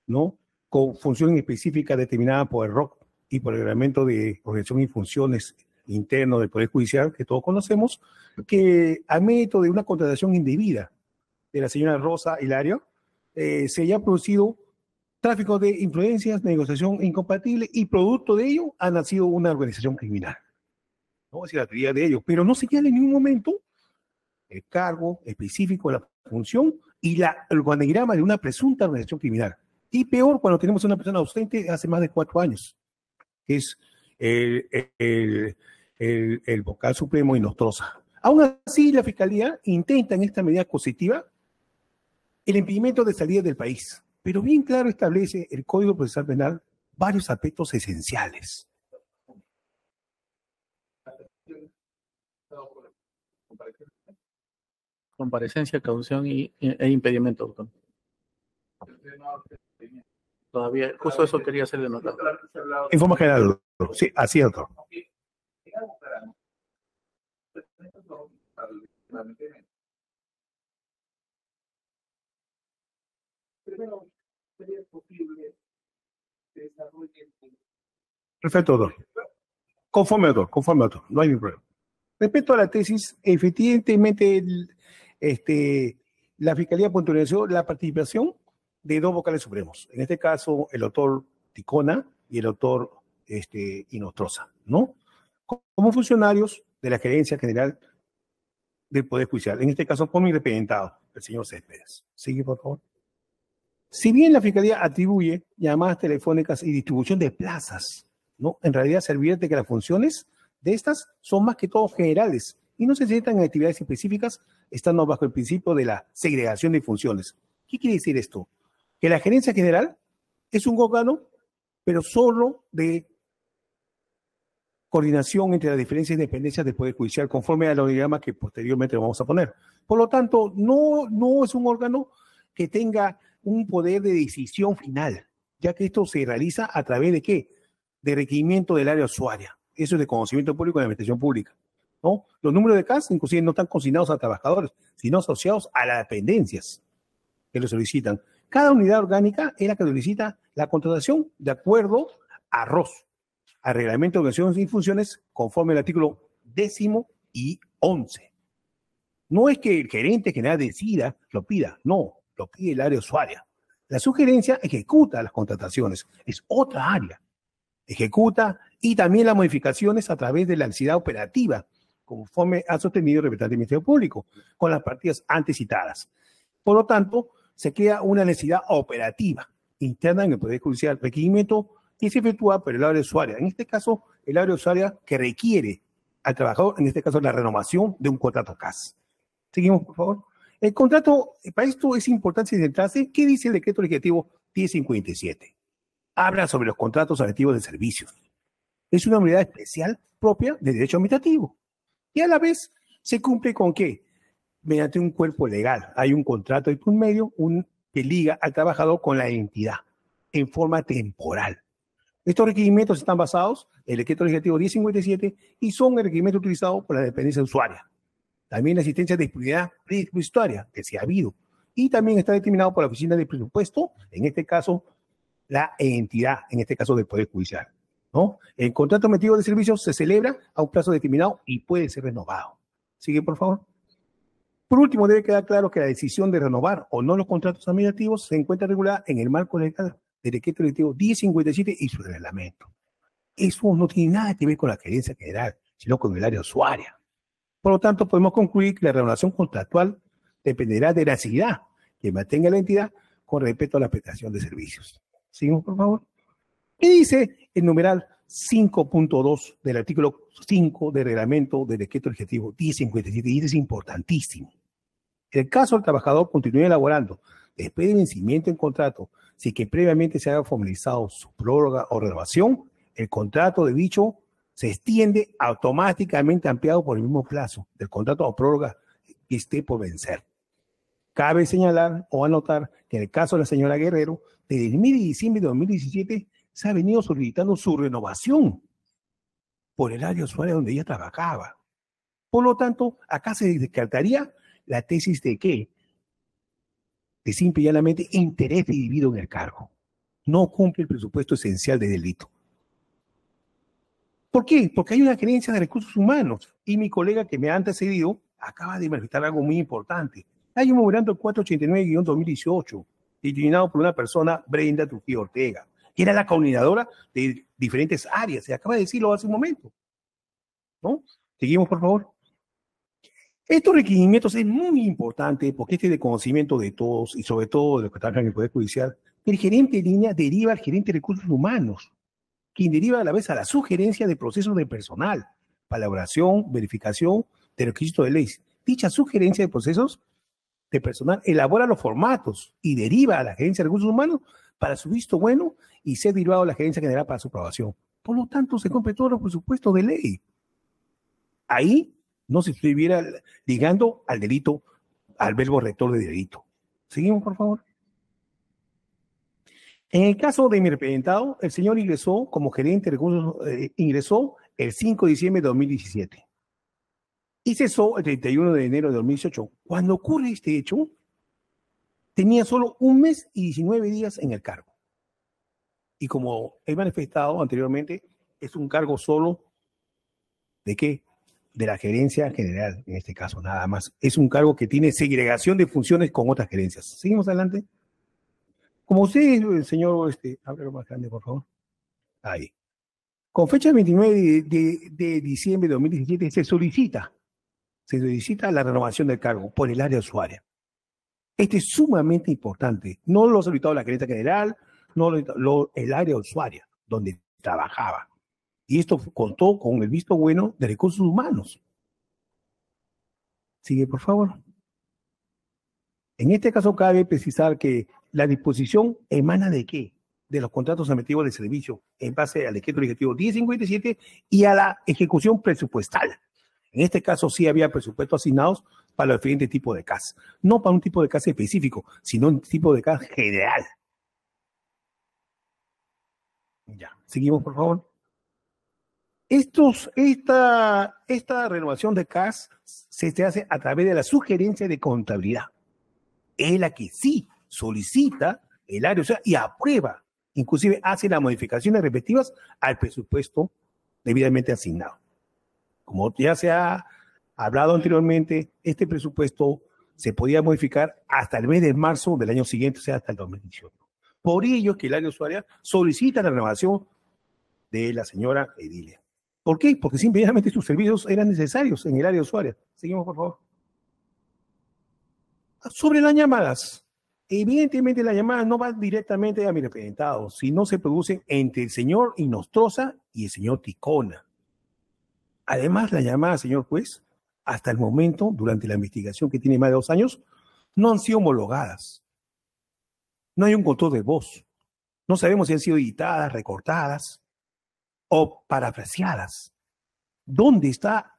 ¿no?, con función específica determinada por el ROC y por el Reglamento de Organización y Funciones Interno del Poder Judicial, que todos conocemos, que a mérito de una contratación indebida de la señora Rosa Hilario, se haya producido tráfico de influencias, negociación incompatible, y producto de ello ha nacido una organización criminal. No voy a decir la teoría de ello, pero no señala en ningún momento el cargo específico de la función y el organigrama de una presunta organización criminal. Y peor cuando tenemos una persona ausente hace más de 4 años, que es el vocal supremo Inostroza. Aún así, la Fiscalía intenta en esta medida coercitiva el impedimento de salida del país, pero bien claro establece el Código Procesal Penal varios aspectos esenciales. Comparecencia, caución e impedimento, doctor. Todavía, justo eso quería hacerle notar. En forma general, doctor. Sí, así es, doctor. Perfecto, doctor. Conforme, doctor. No hay ningún problema. Respecto a la tesis, efectivamente, la Fiscalía puntualizó la participación de 2 vocales supremos. En este caso, el doctor Ticona y el doctor Inostroza, ¿no?, como funcionarios de la Gerencia General del Poder Judicial. En este caso, como mi representado, el señor Céspedes. Sigue, por favor. Si bien la Fiscalía atribuye llamadas telefónicas y distribución de plazas, ¿no?, en realidad se advierte que las funciones de estas son más que todo generales y no se centran en actividades específicas, estando bajo el principio de la segregación de funciones. ¿Qué quiere decir esto? Que la gerencia general es un órgano, pero solo de coordinación entre las diferentes dependencias del Poder Judicial, conforme al organigrama que posteriormente vamos a poner. Por lo tanto, no es un órgano que tenga un poder de decisión final, ya que esto se realiza a través de ¿qué? De requerimiento del área usuaria. Eso es de conocimiento público de la administración pública, ¿no? Los números de CAS, inclusive, no están consignados a trabajadores, sino asociados a las dependencias que lo solicitan. Cada unidad orgánica es la que solicita la contratación de acuerdo a ROS, al Reglamento de Organización y Funciones, conforme al artículo 10 y 11. No es que el gerente general decida, lo pida, no, lo pide el área usuaria. La sugerencia ejecuta las contrataciones, es otra área. Ejecuta y también las modificaciones a través de la necesidad operativa, conforme ha sostenido el representante del Ministerio Público, con las partidas antes citadas. Por lo tanto, se crea una necesidad operativa interna en el Poder Judicial, requerimiento que se efectúa por el área usuaria. En este caso, el área usuaria que requiere al trabajador, en este caso, la renovación de un contrato CAS. Seguimos, por favor. El contrato, para esto es importante centrarse. ¿Qué dice el decreto legislativo 1057? Habla sobre los contratos administrativos de servicios. Es una unidad especial propia de derecho administrativo. Y a la vez se cumple con ¿qué? Mediante un cuerpo legal. Hay un contrato de un medio que liga al trabajador con la entidad en forma temporal. Estos requerimientos están basados en el decreto legislativo 1057 y son el requerimiento utilizado por la dependencia usuaria. También la asistencia de disponibilidad presupuestaria, que se ha habido. Y también está determinado por la oficina de presupuesto, en este caso, la entidad, en este caso del Poder Judicial, ¿no? El contrato administrativo de servicios se celebra a un plazo determinado y puede ser renovado. Sigue, por favor. Por último, debe quedar claro que la decisión de renovar o no los contratos administrativos se encuentra regulada en el marco legal del decreto legislativo 1057 y su reglamento. Eso no tiene nada que ver con la gerencia general, sino con el área usuaria. Por lo tanto, podemos concluir que la renovación contractual dependerá de la necesidad que mantenga la entidad con respecto a la prestación de servicios. Seguimos, por favor. ¿Qué dice el numeral 5.2 del artículo 5 del reglamento del decreto legislativo 1057? Y es importantísimo. En el caso del trabajador continúe elaborando después del vencimiento en contrato, si que previamente se haya formalizado su prórroga o renovación, el contrato de dicho se extiende automáticamente ampliado por el mismo plazo del contrato o prórroga que esté por vencer. Cabe señalar o anotar que en el caso de la señora Guerrero, desde el mes de diciembre de 2017 se ha venido solicitando su renovación por el área usuaria donde ella trabajaba. Por lo tanto, acá se descartaría la tesis de que, de simple y llanamente, interés dividido en el cargo. No cumple el presupuesto esencial de delito. ¿Por qué? Porque hay una gerencia de recursos humanos y mi colega que me ha antecedido acaba de manifestar algo muy importante. Hay un memorando 489-2018 dictaminado por una persona, Brenda Trujillo Ortega, que era la coordinadora de diferentes áreas. Se acaba de decirlo hace un momento, ¿no? Seguimos, por favor. Estos requerimientos es muy importante porque este es de conocimiento de todos y sobre todo de los que trabajan en el Poder Judicial. El gerente de línea deriva al gerente de recursos humanos, quien deriva a la vez a la sugerencia de procesos de personal, para elaboración, verificación de requisitos de ley. Dicha sugerencia de procesos de personal elabora los formatos y deriva a la gerencia de recursos humanos para su visto bueno y ser derivado a la gerencia general para su aprobación. Por lo tanto, se cumple todos los presupuestos de ley. Ahí no se estuviera ligando al delito, al verbo rector de delito. Seguimos, por favor. En el caso de mi representado, el señor ingresó como gerente de recursos, ingresó el 5 de diciembre de 2017 y cesó el 31 de enero de 2018. Cuando ocurre este hecho, tenía solo 1 mes y 19 días en el cargo. Y como he manifestado anteriormente, es un cargo solo ¿de qué? De la gerencia general, en este caso, nada más. Es un cargo que tiene segregación de funciones con otras gerencias. Seguimos adelante. Como usted, el señor, ábrelo más grande, por favor. Ahí. Con fecha 29 de diciembre de 2017 se solicita la renovación del cargo por el área usuaria. Este es sumamente importante. No lo ha solicitado la gerencia general, no el área usuaria, donde trabajaba. Y esto contó con el visto bueno de recursos humanos. Sigue, por favor. En este caso cabe precisar que la disposición emana ¿de qué? De los contratos administrativos de servicio en base al decreto legislativo 1057 y a la ejecución presupuestal. En este caso sí había presupuestos asignados para los diferentes tipos de CAS. No para un tipo de CAS específico, sino un tipo de CAS general. Ya, seguimos por favor. Esta renovación de CAS se hace a través de la sugerencia de contabilidad. Es la que sí solicita el área, o sea, y aprueba, inclusive hace las modificaciones respectivas al presupuesto debidamente asignado. Como ya se ha hablado anteriormente, este presupuesto se podía modificar hasta el mes de marzo del año siguiente, o sea, hasta el 2018. Por ello es que el área usuaria solicita la renovación de la señora Edilia. ¿Por qué? Porque simplemente sus servicios eran necesarios en el área usuaria. Seguimos, por favor. Sobre las llamadas. Evidentemente la llamada no va directamente a mi representado, sino se producen entre el señor Inostroza y el señor Ticona. Además, la llamada, señor juez, hasta el momento, durante la investigación que tiene más de 2 años, no han sido homologadas. No hay un control de voz. No sabemos si han sido editadas, recortadas o parafraseadas. ¿Dónde está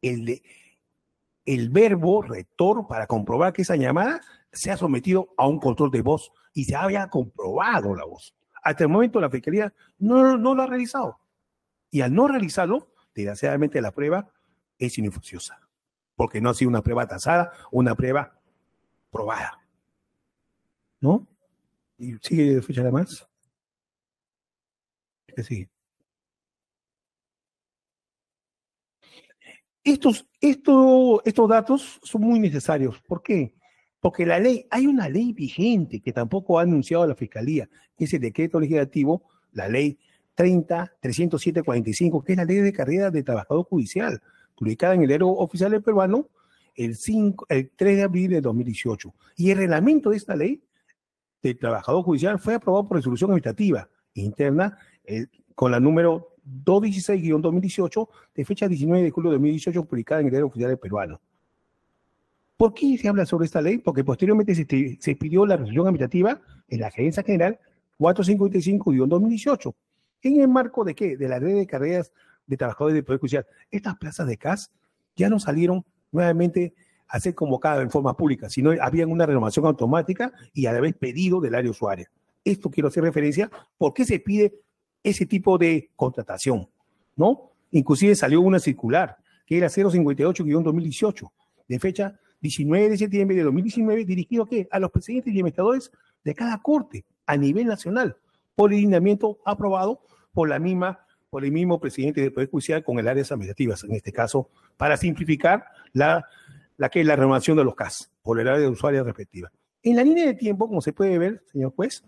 el verbo rector para comprobar que esa llamada se ha sometido a un control de voz y se había comprobado la voz? Hasta el momento la Fiscalía no lo ha realizado. Y al no realizarlo, desgraciadamente la prueba es ineficiosa, porque no ha sido una prueba tasada, una prueba probada. ¿No? Y sigue fecha nada más. ¿Qué sigue? Estos datos son muy necesarios. ¿Por qué? Porque hay una ley vigente que tampoco ha anunciado la Fiscalía, que es el decreto legislativo, la ley 30.307.45, que es la ley de carrera de trabajador judicial, publicada en el Diario Oficial del Peruano el 3 de abril de 2018. Y el reglamento de esta ley de trabajador judicial fue aprobado por resolución administrativa interna con la número 216-2018 de fecha 19 de julio de 2018, publicada en el Diario Oficial del Peruano. ¿Por qué se habla sobre esta ley? Porque posteriormente se pidió la resolución administrativa en la Gerencia General 455-2018. ¿En el marco de qué? De la ley de carreras de trabajadores del Poder Judicial. Estas plazas de CAS ya no salieron nuevamente a ser convocadas en forma pública, sino había una renovación automática y a la vez pedido del área usuaria. Esto quiero hacer referencia. ¿Por qué se pide ese tipo de contratación? ¿No? Inclusive salió una circular, que era 058-2018, de fecha 19 de septiembre de 2019, dirigido ¿a qué? A los presidentes y administradores de cada corte a nivel nacional, por el lineamiento aprobado por el mismo presidente del Poder Judicial con el áreas administrativas, en este caso, para simplificar la renovación de los CAS por el área de usuaria respectiva. En la línea de tiempo, como se puede ver, señor juez,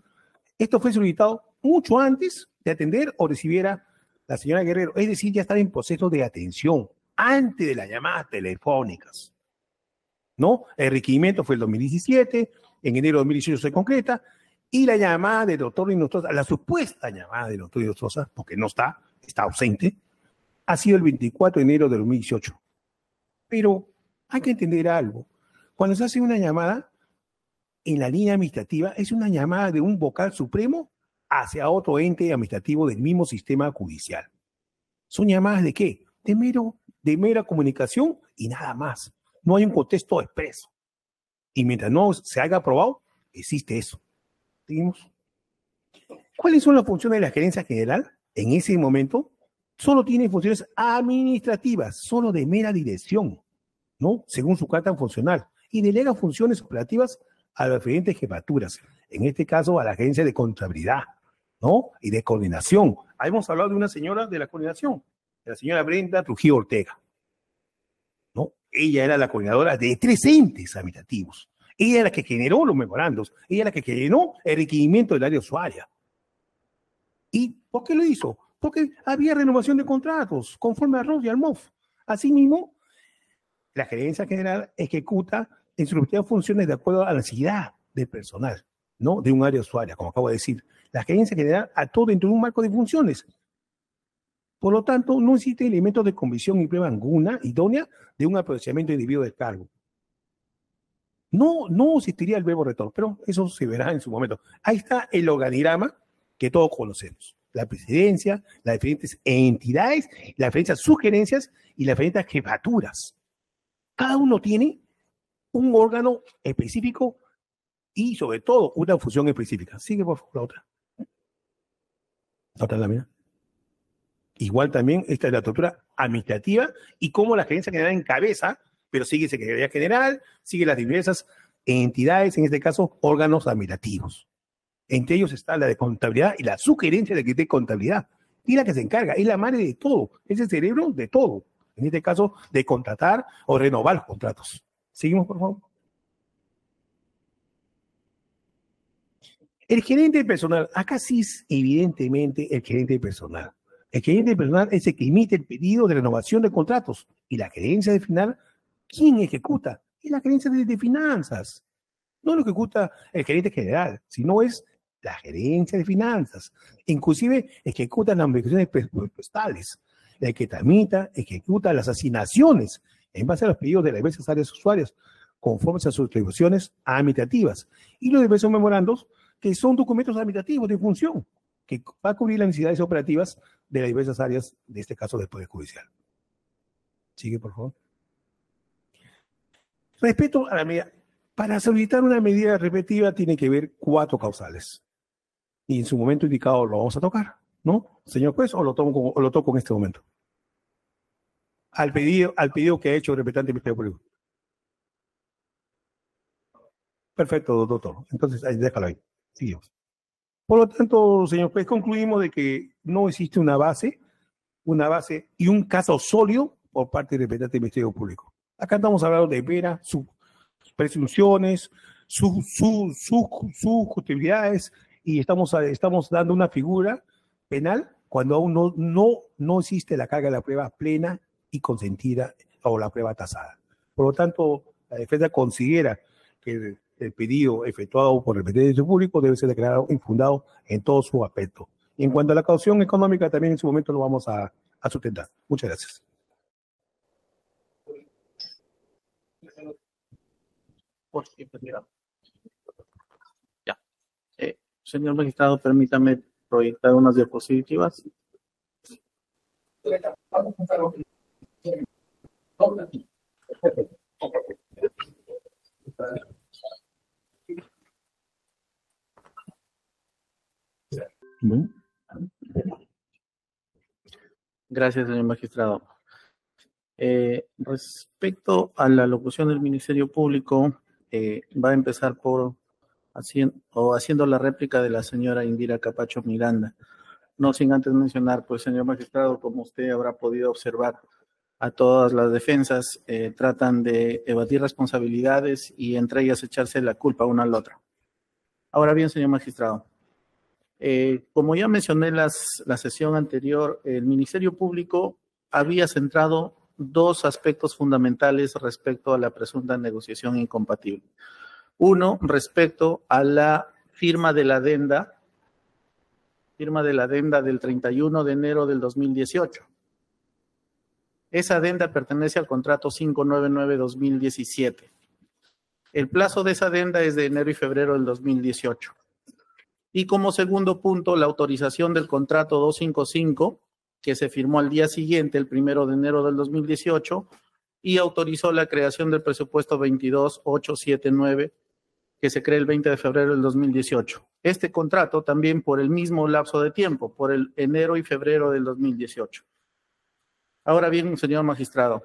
esto fue solicitado mucho antes de atender o recibiera la señora Guerrero, es decir, ya estaba en proceso de atención, antes de las llamadas telefónicas, ¿no? El requerimiento fue el 2017, en enero de 2018 se concreta, y la llamada del doctor Inostroza, la supuesta llamada del doctor Inostroza, porque no está ausente, ha sido el 24 de enero de 2018. Pero hay que entender algo. Cuando se hace una llamada en la línea administrativa, es una llamada de un vocal supremo hacia otro ente administrativo del mismo sistema judicial. ¿Son llamadas de qué? De mera comunicación y nada más. No hay un contexto expreso. Y mientras no se haya aprobado, existe eso. ¿Seguimos? ¿Cuáles son las funciones de la gerencia general? En ese momento, solo tiene funciones administrativas, solo de mera dirección, ¿no? Según su carta funcional. Y delega funciones operativas a las diferentes jefaturas. En este caso, a la agencia de contabilidad, ¿no? Y de coordinación. Hemos hablado de una señora de la coordinación, de la señora Brenda Trujillo Ortega, ¿no? Ella era la coordinadora de 3 entes administrativos. Ella era la que generó los memorandos. Ella era la que generó el requerimiento del área usuaria. ¿Y por qué lo hizo? Porque había renovación de contratos conforme a ROS y al MOF. Asimismo, la gerencia general ejecuta en sus respectivas funciones de acuerdo a la necesidad del personal, ¿no? De un área usuaria, como acabo de decir. La gerencia general actúa dentro de un marco de funciones. Por lo tanto, no existe elementos de convicción y prueba alguna idónea de un aprovechamiento indebido del cargo. No existiría el verbo retorno, pero eso se verá en su momento. Ahí está el organigrama que todos conocemos. La presidencia, las diferentes entidades, las diferentes sugerencias y las diferentes jefaturas. Cada uno tiene un órgano específico y, sobre todo, una función específica. Sigue, por favor, la otra. La otra lámina. Igual también esta es la estructura administrativa y cómo la gerencia general encabeza, pero sigue Secretaría General, sigue las diversas entidades, en este caso, órganos administrativos. Entre ellos está la de contabilidad y la sugerencia de contabilidad. Y la que se encarga, es la madre de todo, es el cerebro de todo. En este caso, de contratar o renovar los contratos. Seguimos, por favor. El gerente de personal, acá sí es evidentemente el gerente de personal. El gerente de personal es el que emite el pedido de renovación de contratos. Y la gerencia de final, ¿quién ejecuta? Es la gerencia de finanzas. No lo ejecuta el gerente general, sino es la gerencia de finanzas. Inclusive ejecuta las obligaciones presupuestales. El que tramita, ejecuta las asignaciones en base a los pedidos de las diversas áreas usuarias, conforme a sus atribuciones administrativas. Y los diversos memorandos, que son documentos administrativos de función, que va a cubrir las necesidades operativas de las diversas áreas, de este caso del Poder Judicial. Sigue, por favor. Respecto a la medida, para solicitar una medida repetitiva tiene que haber 4 causales. Y en su momento indicado lo vamos a tocar, ¿no? Señor juez, o lo toco en este momento. Al pedido que ha hecho el representante del Ministerio Público. Perfecto, doctor. Entonces, déjalo ahí. Seguimos. Por lo tanto, señor juez, concluimos de que no existe una base y un caso sólido por parte del representante del Ministerio Público. Acá estamos hablando de veras, sus presunciones, sus justificaciones, y estamos dando una figura penal cuando aún no existe la carga de la prueba plena y consentida o la prueba tasada. Por lo tanto, la defensa considera que el pedido efectuado por el Ministerio Público debe ser declarado infundado en todo su aspecto. Y en cuanto a la caución económica, también en su momento lo vamos a sustentar. Muchas gracias. Ya. Señor magistrado, permítame proyectar unas diapositivas. Bueno. Gracias, señor magistrado. Respecto a la locución del Ministerio Público, va a empezar por haciendo la réplica de la señora Indira Capacho Miranda. No sin antes mencionar, pues, señor magistrado, como usted habrá podido observar, a todas las defensas tratan de evadir responsabilidades y entre ellas echarse la culpa una al otra. Ahora bien, señor magistrado, como ya mencioné la sesión anterior, el Ministerio Público había centrado 2 aspectos fundamentales respecto a la presunta negociación incompatible. Uno, respecto a la firma de la adenda del 31 de enero del 2018. Esa adenda pertenece al contrato 599-2017. El plazo de esa adenda es de enero y febrero del 2018. Y como segundo punto, la autorización del contrato 255, que se firmó al día siguiente, el 1 de enero del 2018, y autorizó la creación del presupuesto 22879, que se crea el 20 de febrero del 2018. Este contrato también por el mismo lapso de tiempo, por el enero y febrero del 2018. Ahora bien, señor magistrado,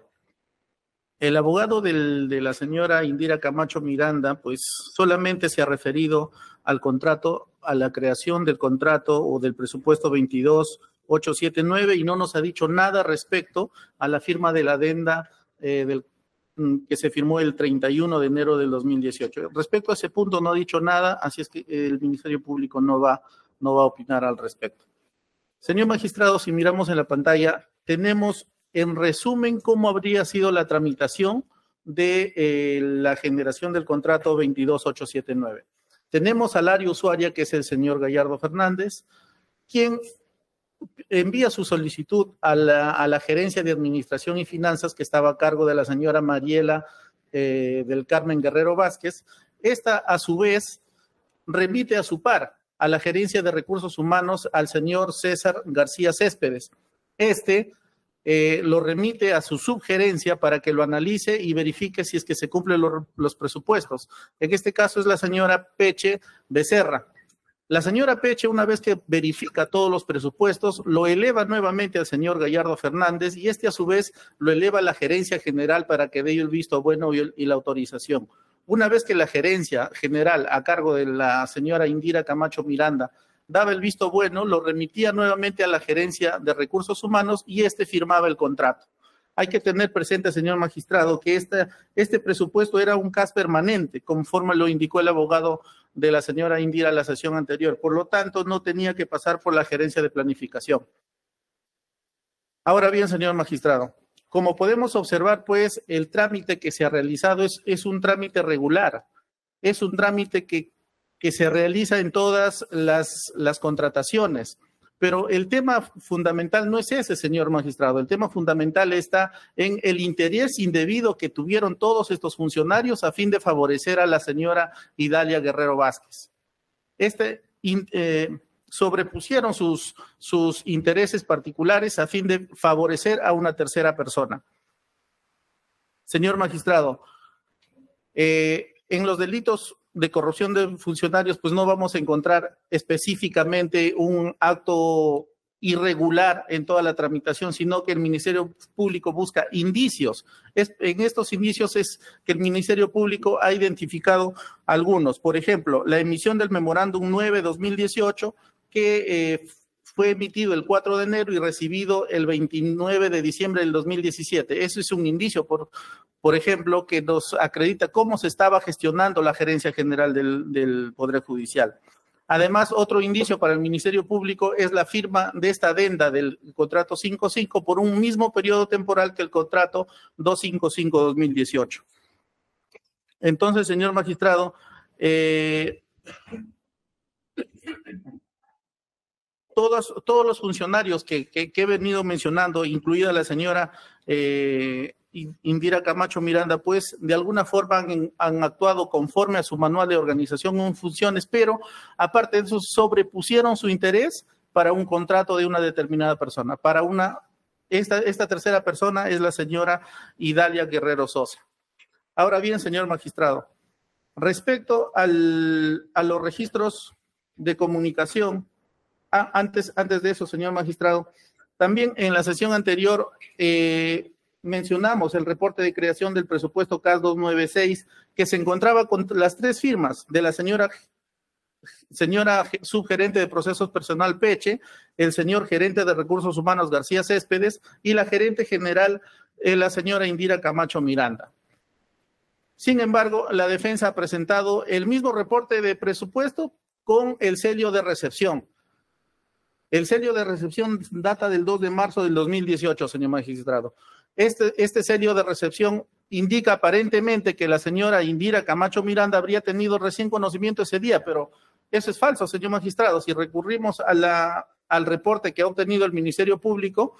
el abogado de la señora Indira Camacho Miranda, pues solamente se ha referido al contrato, a la creación del contrato o del presupuesto 22879 y no nos ha dicho nada respecto a la firma de la adenda que se firmó el 31 de enero del 2018. Respecto a ese punto no ha dicho nada, así es que el Ministerio Público no va a opinar al respecto. Señor magistrado, si miramos en la pantalla, tenemos en resumen cómo habría sido la tramitación de la generación del contrato 22879. Tenemos al área usuaria, que es el señor Gallardo Fernández, quien envía su solicitud a la Gerencia de Administración y Finanzas, que estaba a cargo de la señora Mariela del Carmen Guerrero Vázquez. Esta, a su vez, remite a su par a la Gerencia de Recursos Humanos al señor César García Céspedes. Lo remite a su subgerencia para que lo analice y verifique si es que se cumplen los presupuestos. En este caso es la señora Peche Becerra. La señora Peche, una vez que verifica todos los presupuestos, lo eleva nuevamente al señor Gallardo Fernández y a su vez lo eleva a la gerencia general para que dé el visto bueno y la autorización. Una vez que la gerencia general a cargo de la señora Indira Camacho Miranda daba el visto bueno, lo remitía nuevamente a la gerencia de recursos humanos y firmaba el contrato. Hay que tener presente, señor magistrado, que este presupuesto era un CAS permanente, conforme lo indicó el abogado de la señora Indira en la sesión anterior. Por lo tanto, no tenía que pasar por la gerencia de planificación. Ahora bien, señor magistrado, como podemos observar, pues, el trámite que se ha realizado es un trámite regular. Es un trámite que se realiza en todas las contrataciones. Pero el tema fundamental no es ese, señor magistrado. El tema fundamental está en el interés indebido que tuvieron todos estos funcionarios a fin de favorecer a la señora Idalia Guerrero Vázquez. Sobrepusieron sus intereses particulares a fin de favorecer a una tercera persona. Señor magistrado, en los delitos de corrupción de funcionarios, pues no vamos a encontrar específicamente un acto irregular en toda la tramitación, sino que el Ministerio Público busca indicios. En estos indicios es que el Ministerio Público ha identificado algunos. Por ejemplo, la emisión del memorándum 9/2018, que fue emitido el 4 de enero y recibido el 29 de diciembre del 2017. Eso es un indicio, por ejemplo, que nos acredita cómo se estaba gestionando la gerencia general del Poder Judicial. Además, otro indicio para el Ministerio Público es la firma de esta adenda del contrato 5.5 por un mismo periodo temporal que el contrato 255-2018. Entonces, señor magistrado, todos los funcionarios que he venido mencionando, incluida la señora Indira Camacho Miranda, pues de alguna forma han actuado conforme a su manual de organización en funciones, pero aparte de eso sobrepusieron su interés para un contrato de una determinada persona. Esta tercera persona es la señora Idalia Guerrero Sosa. Ahora bien, señor magistrado, respecto a los registros de comunicación, antes de eso, señor magistrado, también en la sesión anterior mencionamos el reporte de creación del presupuesto CAS 296, que se encontraba con las tres firmas de la señora subgerente de procesos personal Peche, el señor gerente de recursos humanos García Céspedes y la gerente general, la señora Indira Camacho Miranda. Sin embargo, la defensa ha presentado el mismo reporte de presupuesto con el sello de recepción. El sello de recepción data del 2 de marzo del 2018, señor magistrado. Este sello de recepción indica aparentemente que la señora Indira Camacho Miranda habría tenido recién conocimiento ese día, pero eso es falso, señor magistrado. Si recurrimos al reporte que ha obtenido el Ministerio Público,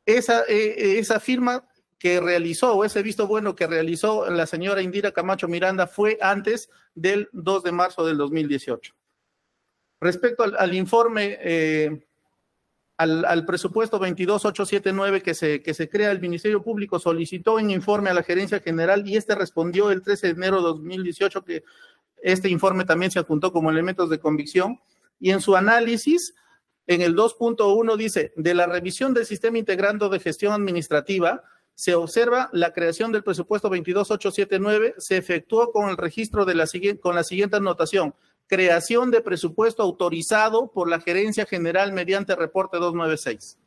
esa firma que realizó, o ese visto bueno que realizó la señora Indira Camacho Miranda fue antes del 2 de marzo del 2018. Respecto al informe, al presupuesto 22879 que se crea, el Ministerio Público solicitó un informe a la Gerencia General y respondió el 13 de enero de 2018 que este informe también se adjuntó como elementos de convicción, y en su análisis, en el 2.1 dice, de la revisión del sistema integrado de gestión administrativa, se observa la creación del presupuesto 22879, se efectuó con el registro con la siguiente anotación: creación de presupuesto autorizado por la Gerencia General mediante reporte 296.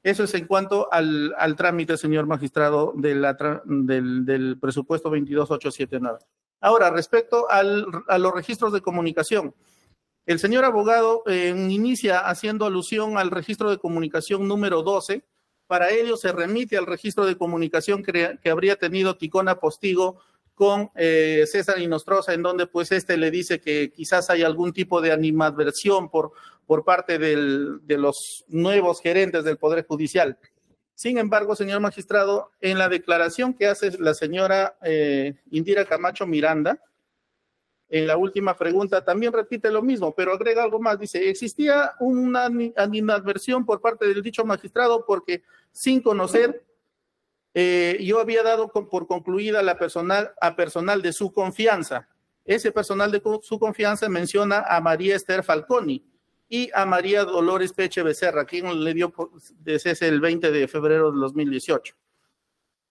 Eso es en cuanto al trámite, señor magistrado, del presupuesto 22879. Ahora, respecto a los registros de comunicación, el señor abogado inicia haciendo alusión al registro de comunicación número 12. Para ello se remite al registro de comunicación que habría tenido Ticona Postigo con César Inostroza, en donde pues le dice que quizás hay algún tipo de animadversión por parte de los nuevos gerentes del Poder Judicial. Sin embargo, señor magistrado, en la declaración que hace la señora Indira Camacho Miranda, en la última pregunta también repite lo mismo, pero agrega algo más. Dice, existía una animadversión por parte del dicho magistrado porque sin conocer yo había dado por concluida a personal de su confianza. Ese personal de su confianza menciona a María Esther Falconi y a María Dolores Peche Becerra, quien le dio de cese el 20 de febrero de 2018.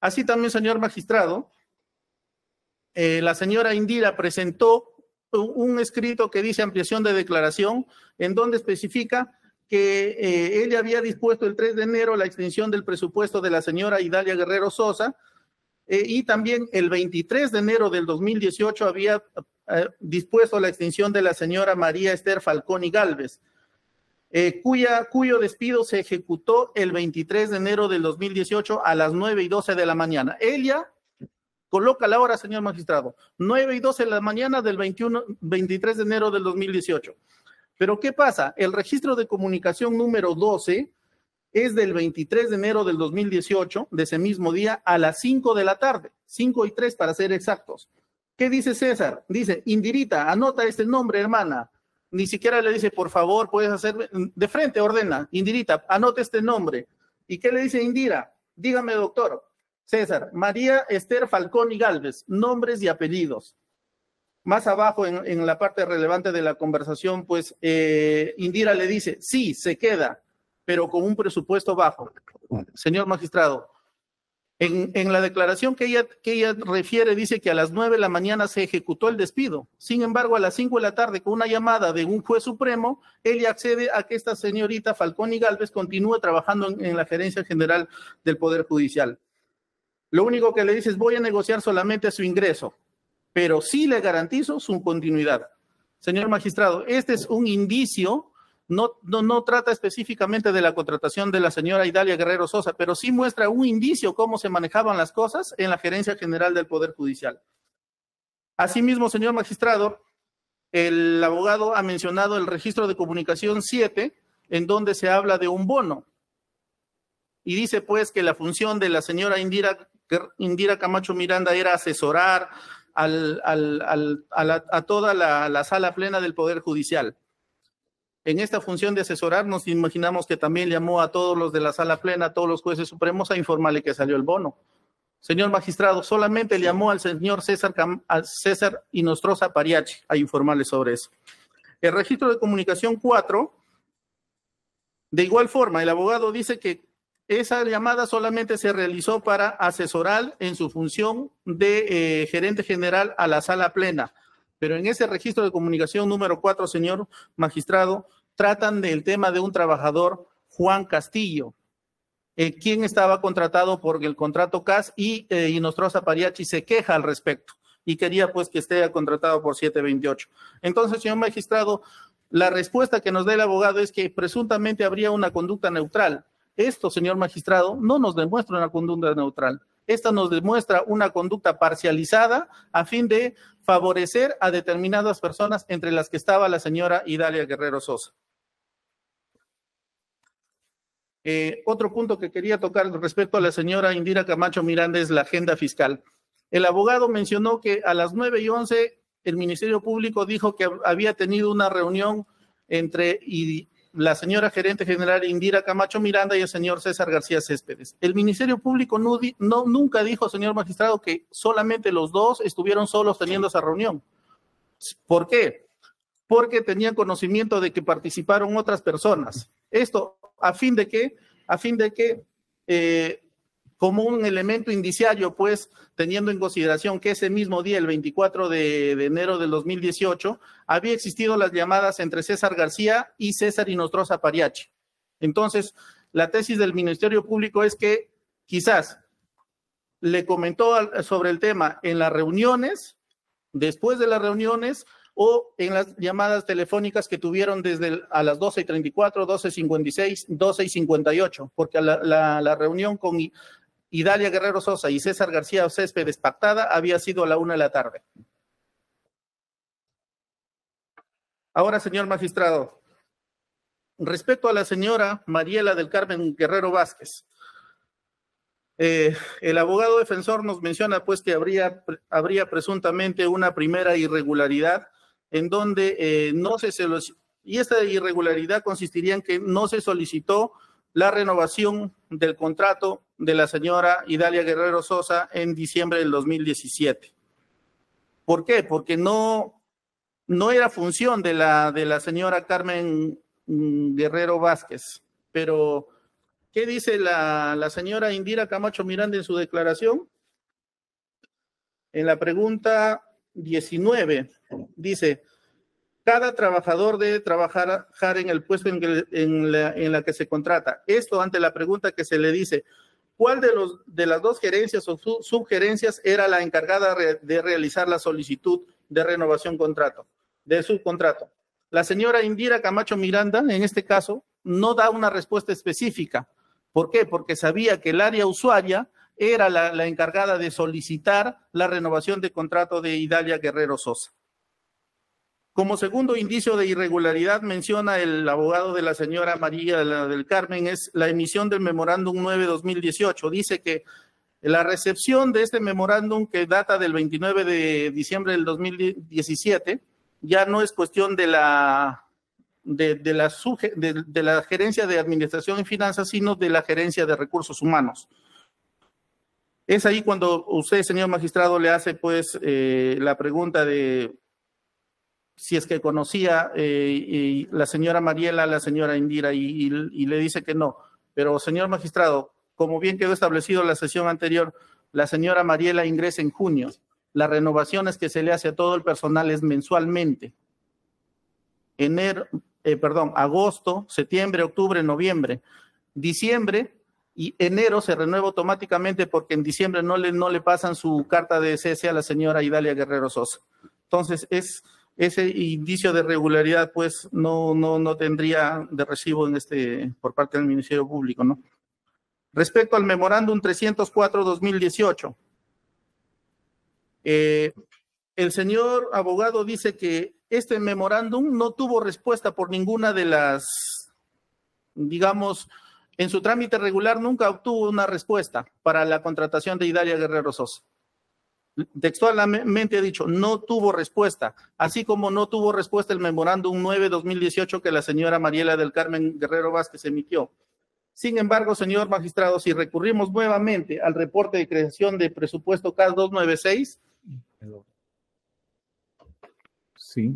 Así también, señor magistrado, la señora Indira presentó un escrito que dice ampliación de declaración, en donde especifica que ella había dispuesto el 3 de enero la extensión del presupuesto de la señora Idalia Guerrero Sosa, y también el 23 de enero del 2018 había dispuesto la extensión de la señora María Esther Falcón y Gálvez, cuyo despido se ejecutó el 23 de enero del 2018 a las 9:12 de la mañana. Ella coloca la hora, señor magistrado, 9:12 de la mañana del 23 de enero del 2018. Pero ¿qué pasa? El registro de comunicación número 12 es del 23 de enero del 2018, de ese mismo día, a las 5 de la tarde, 5:03 para ser exactos. ¿Qué dice César? Dice, Indirita, anota este nombre, hermana. Ni siquiera le dice, por favor, puedes hacer, de frente ordena, Indirita, anota este nombre. ¿Y qué le dice Indira? Dígame, doctor. César, María Esther Falcón y Gálvez, nombres y apellidos. Más abajo, en la parte relevante de la conversación, pues Indira le dice, sí, se queda, pero con un presupuesto bajo. Señor magistrado, en la declaración que ella refiere, dice que a las 9 de la mañana se ejecutó el despido. Sin embargo, a las 5 de la tarde, con una llamada de un juez supremo, ella accede a que esta señorita Falcón y Gálvez continúe trabajando en la Gerencia General del Poder Judicial. Lo único que le dice es, voy a negociar solamente su ingreso, pero sí le garantizo su continuidad. Señor magistrado, este es un indicio. No trata específicamente de la contratación de la señora Idalia Guerrero Sosa, pero sí muestra un indicio cómo se manejaban las cosas en la Gerencia General del Poder Judicial. Asimismo, señor magistrado, el abogado ha mencionado el registro de comunicación 7, en donde se habla de un bono. Y dice pues que la función de la señora Indira Camacho Miranda era asesorar a toda la sala plena del Poder Judicial. En esta función de asesorar, nos imaginamos que también llamó a todos los de la sala plena, a todos los jueces supremos, a informarle que salió el bono. Señor magistrado, solamente llamó al señor César Inostroza Pariachi a informarle sobre eso. El registro de comunicación 4, de igual forma, el abogado dice que esa llamada solamente se realizó para asesorar en su función de gerente general a la sala plena. Pero en ese registro de comunicación número 4, señor magistrado, tratan del tema de un trabajador, Juan Castillo, quien estaba contratado por el contrato CAS y Inostroza Pariachi se queja al respecto y quería pues que esté contratado por 728. Entonces, señor magistrado, la respuesta que nos da el abogado es que presuntamente habría una conducta neutral. Esto, señor magistrado, no nos demuestra una conducta neutral. Esta nos demuestra una conducta parcializada a fin de favorecer a determinadas personas, entre las que estaba la señora Idalia Guerrero Sosa. Otro punto que quería tocar respecto a la señora Indira Camacho Miranda es la agenda fiscal. El abogado mencionó que a las 9:11 el Ministerio Público dijo que había tenido una reunión entre la señora gerente general Indira Camacho Miranda y el señor César García Céspedes. El Ministerio Público nunca dijo, señor magistrado, que solamente los dos estuvieron solos teniendo esa reunión. ¿Por qué? Porque tenían conocimiento de que participaron otras personas. Esto a fin de que como un elemento indiciario, pues, teniendo en consideración que ese mismo día, el 24 de enero del 2018, había existido las llamadas entre César García y César Inostroza Pariachi. Entonces, la tesis del Ministerio Público es que quizás le comentó sobre el tema en las reuniones, después de las reuniones, o en las llamadas telefónicas que tuvieron desde a las 12:34, 12:56, 12:58, porque la reunión con Idalia Guerrero Sosa y César García Céspedes pactada había sido a la 1 de la tarde. Ahora, señor magistrado, respecto a la señora Mariela del Carmen Guerrero Vázquez, el abogado defensor nos menciona pues que habría presuntamente una primera irregularidad en donde y esta irregularidad consistiría en que no se solicitó la renovación del contrato de la señora Idalia Guerrero Sosa en diciembre del 2017. ¿Por qué? Porque no era función de la señora Carmen Guerrero Vázquez. Pero, ¿qué dice la señora Indira Camacho Miranda en su declaración? En la pregunta 19, dice, Cada trabajador debe trabajar en el puesto en la que se contrata. Esto ante la pregunta que se le dice, ¿cuál de las dos gerencias o subgerencias era la encargada de realizar la solicitud de renovación de subcontrato? La señora Indira Camacho Miranda, en este caso, no da una respuesta específica. ¿Por qué? Porque sabía que el área usuaria era la encargada de solicitar la renovación de contrato de Idalia Guerrero Sosa. Como segundo indicio de irregularidad, menciona el abogado de la señora María del Carmen, es la emisión del memorándum 9-2018. Dice que la recepción de este memorándum, que data del 29 de diciembre del 2017, ya no es cuestión de la gerencia de administración y finanzas, sino de la gerencia de recursos humanos. Es ahí cuando usted, señor magistrado, le hace pues la pregunta de si es que conocía la señora Mariela, la señora Indira, y le dice que no. Pero, señor magistrado, como bien quedó establecido en la sesión anterior, la señora Mariela ingresa en junio. Las renovaciones que se le hace a todo el personal es mensualmente. Agosto, septiembre, octubre, noviembre. Diciembre y enero se renueva automáticamente porque en diciembre no le pasan su carta de cese a la señora Idalia Guerrero Sosa. Entonces, ese indicio de regularidad, pues, no tendría de recibo por parte del Ministerio Público, ¿no? Respecto al memorándum 304-2018, el señor abogado dice que este memorándum no tuvo respuesta por ninguna de las, digamos, en su trámite regular nunca obtuvo una respuesta para la contratación de Idalia Guerrero Sosa. Textualmente he dicho, no tuvo respuesta, así como no tuvo respuesta el memorándum 9-2018 que la señora Mariela del Carmen Guerrero Vázquez emitió. Sin embargo, señor magistrado, si recurrimos nuevamente al reporte de creación de presupuesto CAS 296. Sí.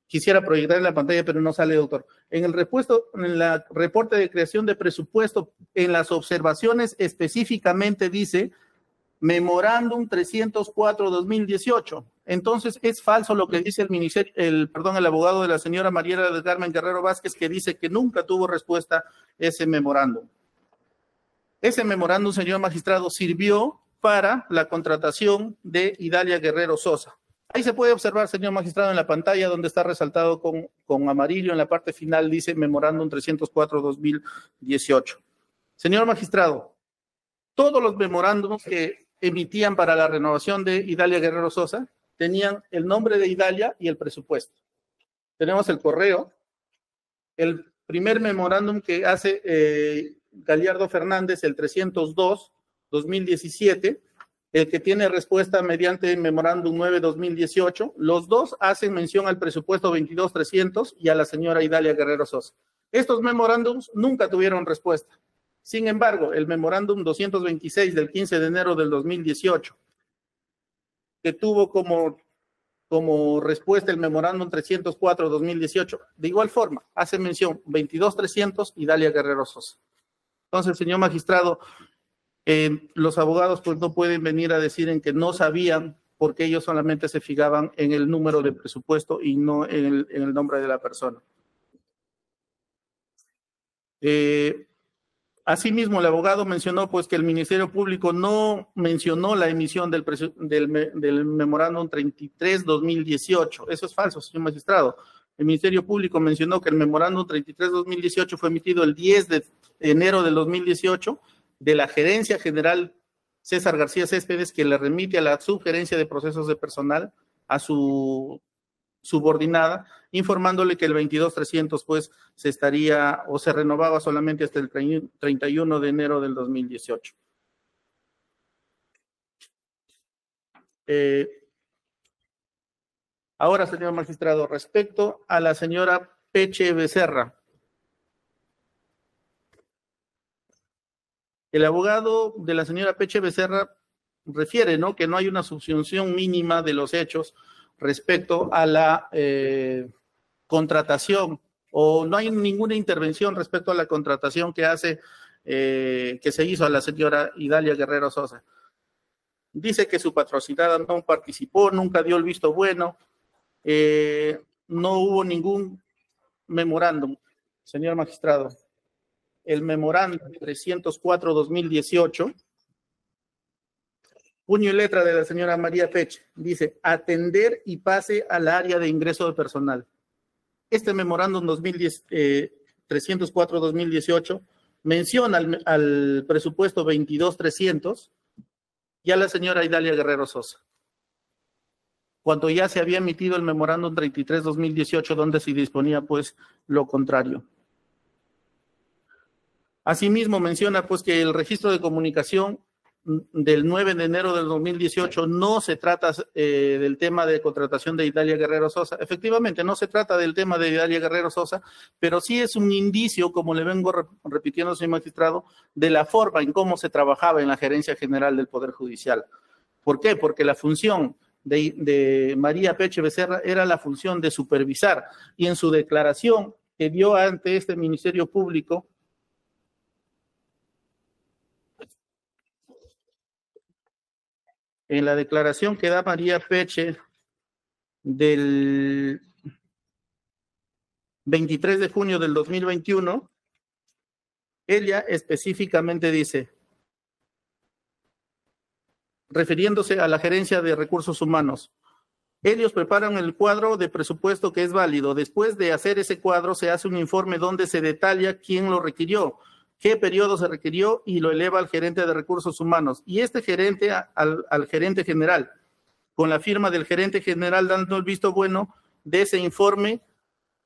Quisiera proyectar en la pantalla, pero no sale, doctor. En el reporte de creación de presupuesto, en las observaciones específicamente dice memorándum 304-2018. Entonces, es falso lo que dice el abogado de la señora Mariela del Carmen Guerrero Vázquez, que dice que nunca tuvo respuesta ese memorándum. Ese memorándum, señor magistrado, sirvió para la contratación de Idalia Guerrero Sosa. Ahí se puede observar, señor magistrado, en la pantalla donde está resaltado con amarillo, en la parte final dice memorándum 304-2018. Señor magistrado, todos los memorándums que emitían para la renovación de Idalia Guerrero Sosa tenían el nombre de Idalia y el presupuesto. Tenemos el correo, el primer memorándum que hace Galiardo Fernández, el 302-2017, el que tiene respuesta mediante memorándum 9-2018, los dos hacen mención al presupuesto 22-300 y a la señora Idalia Guerrero Sosa. Estos memorándums nunca tuvieron respuesta. Sin embargo, el memorándum 226 del 15 de enero del 2018, que tuvo como respuesta el memorándum 304-2018, de igual forma, hace mención 22-300 Idalia Guerrero Sosa. Entonces, señor magistrado, los abogados pues no pueden venir a decir en que no sabían porque ellos solamente se fijaban en el número de presupuesto y no en el nombre de la persona. Asimismo, el abogado mencionó pues que el Ministerio Público no mencionó la emisión del memorándum 33-2018. Eso es falso, señor magistrado. El Ministerio Público mencionó que el memorándum 33-2018 fue emitido el 10 de enero del 2018 de la Gerencia General César García Céspedes, que le remite a la Subgerencia de Procesos de Personal, a su subordinada, informándole que el 22-300 pues se renovaba solamente hasta el 31 de enero del 2018. Ahora, señor magistrado, respecto a la señora Peche Becerra. El abogado de la señora Peche Becerra refiere, ¿no?, que no hay una subsunción mínima de los hechos respecto a la contratación, o no hay ninguna intervención respecto a la contratación que hace que se hizo a la señora Idalia Guerrero Sosa. Dice que su patrocinada no participó, nunca dio el visto bueno, no hubo ningún memorándum, señor magistrado. El memorándum 304-2018, puño y letra de la señora María Peche, dice, atender y pase al área de ingreso de personal. Este memorándum 304-2018 menciona al presupuesto 22.300 y a la señora Idalia Guerrero Sosa, cuando ya se había emitido el memorándum 33-2018, donde se disponía pues lo contrario. Asimismo menciona pues que el registro de comunicación del 9 de enero del 2018 no se trata del tema de contratación de Idalia Guerrero Sosa. Efectivamente, no se trata del tema de Idalia Guerrero Sosa, pero sí es un indicio, como le vengo repitiendo, señor magistrado, de la forma en cómo se trabajaba en la Gerencia General del Poder Judicial. ¿Por qué? Porque la función de María Peche Becerra era la función de supervisar, y en su declaración que dio ante este Ministerio Público, en la declaración que da María Peche del 23 de junio del 2021, ella específicamente dice, refiriéndose a la Gerencia de Recursos Humanos, ellos preparan el cuadro de presupuesto que es válido. Después de hacer ese cuadro, se hace un informe donde se detalla quién lo requirió, qué periodo se requirió, y lo eleva al gerente de recursos humanos. Y este gerente al gerente general, con la firma del gerente general dando el visto bueno de ese informe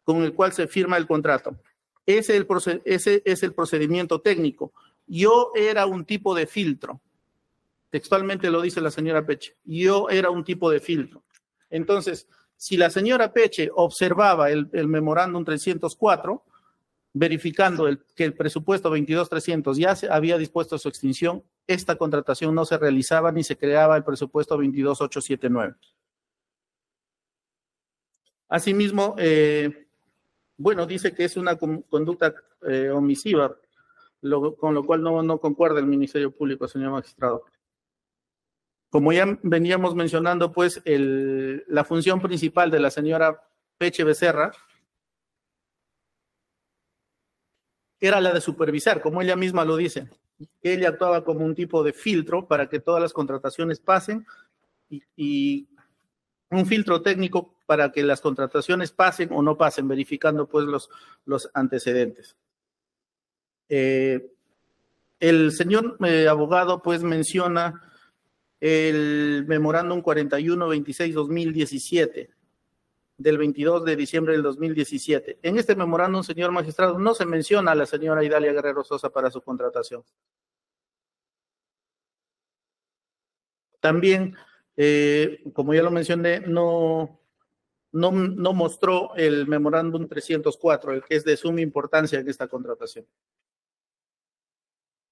con el cual se firma el contrato. Ese es el procedimiento técnico. Yo era un tipo de filtro. Textualmente lo dice la señora Peche. Yo era un tipo de filtro. Entonces, si la señora Peche observaba el memorándum 304, verificando que el presupuesto 22.300 ya se había dispuesto su extinción, esta contratación no se realizaba ni se creaba el presupuesto 22.879. Asimismo, bueno, dice que es una conducta omisiva, con lo cual no concuerda el Ministerio Público, señor magistrado. Como ya veníamos mencionando, pues la función principal de la señora Peche Becerra era la de supervisar, como ella misma lo dice. Ella actuaba como un tipo de filtro para que todas las contrataciones pasen y un filtro técnico para que las contrataciones pasen o no pasen, verificando pues los antecedentes. El señor abogado pues menciona el memorándum 41-26-2017 del 22 de diciembre del 2017. En este memorándum, señor magistrado, no se menciona a la señora Idalia Guerrero Sosa para su contratación. También, como ya lo mencioné, no mostró el memorándum 304, el que es de suma importancia en esta contratación.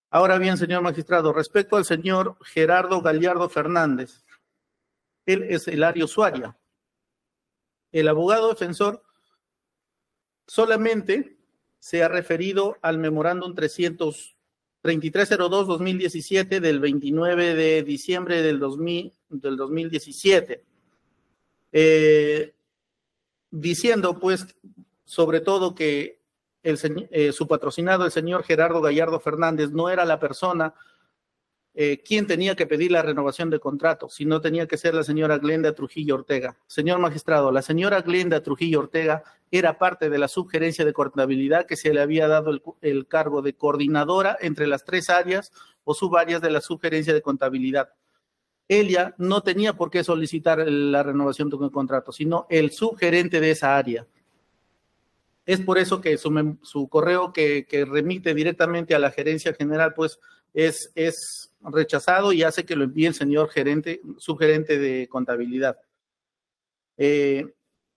Ahora bien, señor magistrado, respecto al señor Gerardo Gallardo Fernández, él es el área usuaria. El abogado defensor solamente se ha referido al memorándum 3302-2017 del 29 de diciembre del 2017, diciendo pues sobre todo que su patrocinado, el señor Gerardo Gallardo Fernández, no era la persona quien tenía que pedir la renovación de contrato, sino tenía que ser la señora Glenda Trujillo Ortega. Señor magistrado, la señora Glenda Trujillo Ortega era parte de la subgerencia de contabilidad que se le había dado el cargo de coordinadora entre las tres áreas o subáreas de la subgerencia de contabilidad. Ella no tenía por qué solicitar la renovación de un contrato, sino el subgerente de esa área. Es por eso que su correo que remite directamente a la gerencia general, pues es rechazado y hace que lo envíe el señor subgerente de contabilidad.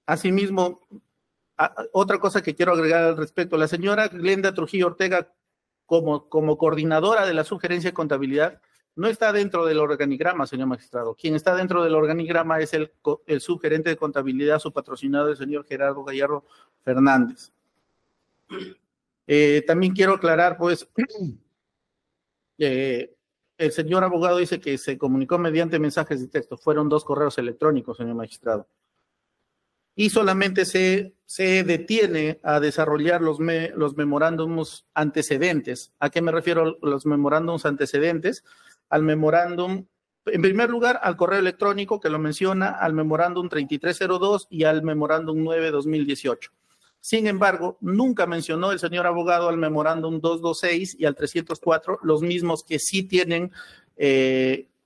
Asimismo, otra cosa que quiero agregar al respecto, la señora Glenda Trujillo Ortega, como coordinadora de la subgerencia de contabilidad, no está dentro del organigrama, señor magistrado. Quien está dentro del organigrama es el subgerente de contabilidad, su patrocinado, el señor Gerardo Gallardo Fernández. También quiero aclarar, pues, El señor abogado dice que se comunicó mediante mensajes de texto. Fueron 2 correos electrónicos, señor magistrado. Y solamente se detiene a desarrollar los memorándums antecedentes. ¿A qué me refiero los memorándums antecedentes? Al memorándum, en primer lugar, al correo electrónico que lo menciona, al memorándum 3302 y al memorándum 9-2018. Sin embargo, nunca mencionó el señor abogado al memorándum 226 y al 304, los mismos que sí tienen,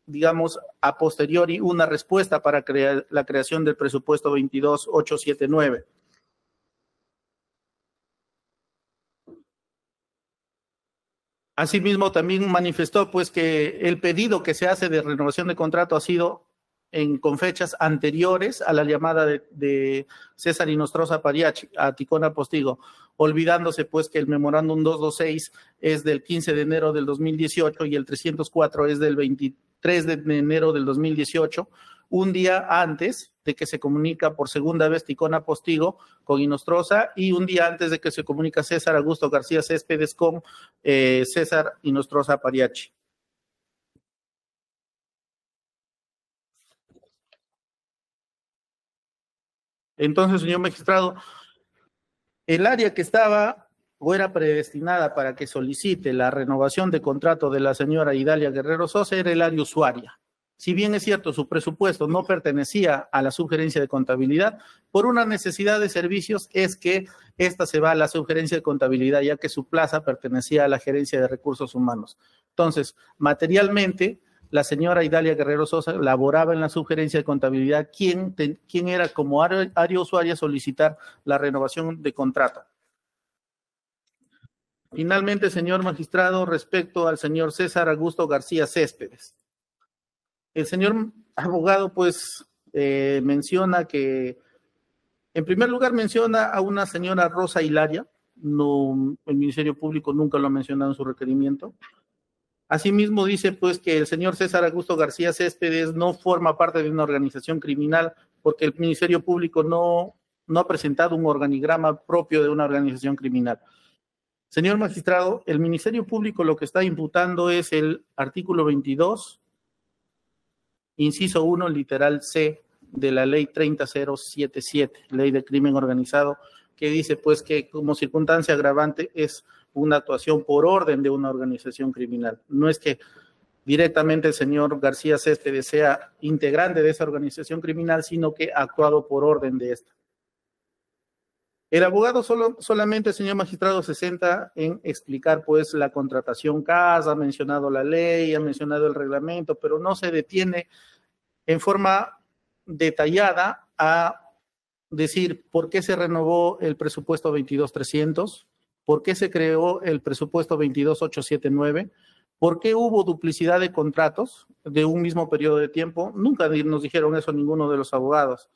digamos, a posteriori una respuesta para la creación del presupuesto 22879. Asimismo, también manifestó pues que el pedido que se hace de renovación de contrato ha sido con fechas anteriores a la llamada de César Inostroza Pariachi a Ticona Postigo, olvidándose pues que el memorándum 226 es del 15 de enero del 2018 y el 304 es del 23 de enero del 2018, un día antes de que se comunica por segunda vez Ticona Postigo con Inostroza y un día antes de que se comunica César Augusto García Céspedes con César Inostroza Pariachi. Entonces, señor magistrado, el área que estaba o era predestinada para que solicite la renovación de contrato de la señora Idalia Guerrero Sosa era el área usuaria. Si bien es cierto, su presupuesto no pertenecía a la subgerencia de contabilidad, por una necesidad de servicios es que esta se va a la subgerencia de contabilidad, ya que su plaza pertenecía a la gerencia de recursos humanos. Entonces, materialmente, la señora Idalia Guerrero Sosa laboraba en la subgerencia de contabilidad, quien era como área usuaria solicitar la renovación de contrato. Finalmente, señor magistrado, respecto al señor César Augusto García Céspedes. El señor abogado, pues, menciona que, en primer lugar, menciona a una señora Rosa Hilaria, no, el Ministerio Público nunca lo ha mencionado en su requerimiento. Asimismo, dice, pues, que el señor César Augusto García Céspedes no forma parte de una organización criminal porque el Ministerio Público no ha presentado un organigrama propio de una organización criminal. Señor magistrado, el Ministerio Público lo que está imputando es el artículo 22, inciso 1, literal C, de la ley 30077, ley de crimen organizado, que dice pues que como circunstancia agravante es una actuación por orden de una organización criminal. No es que directamente el señor García Céspedes sea integrante de esa organización criminal, sino que ha actuado por orden de esta. El abogado solamente, señor magistrado, se centra en explicar pues la contratación CAS, ha mencionado la ley, ha mencionado el reglamento, pero no se detiene en forma detallada a decir por qué se renovó el presupuesto 22300, por qué se creó el presupuesto 22879, por qué hubo duplicidad de contratos de un mismo periodo de tiempo. Nunca nos dijeron eso ninguno de los abogados.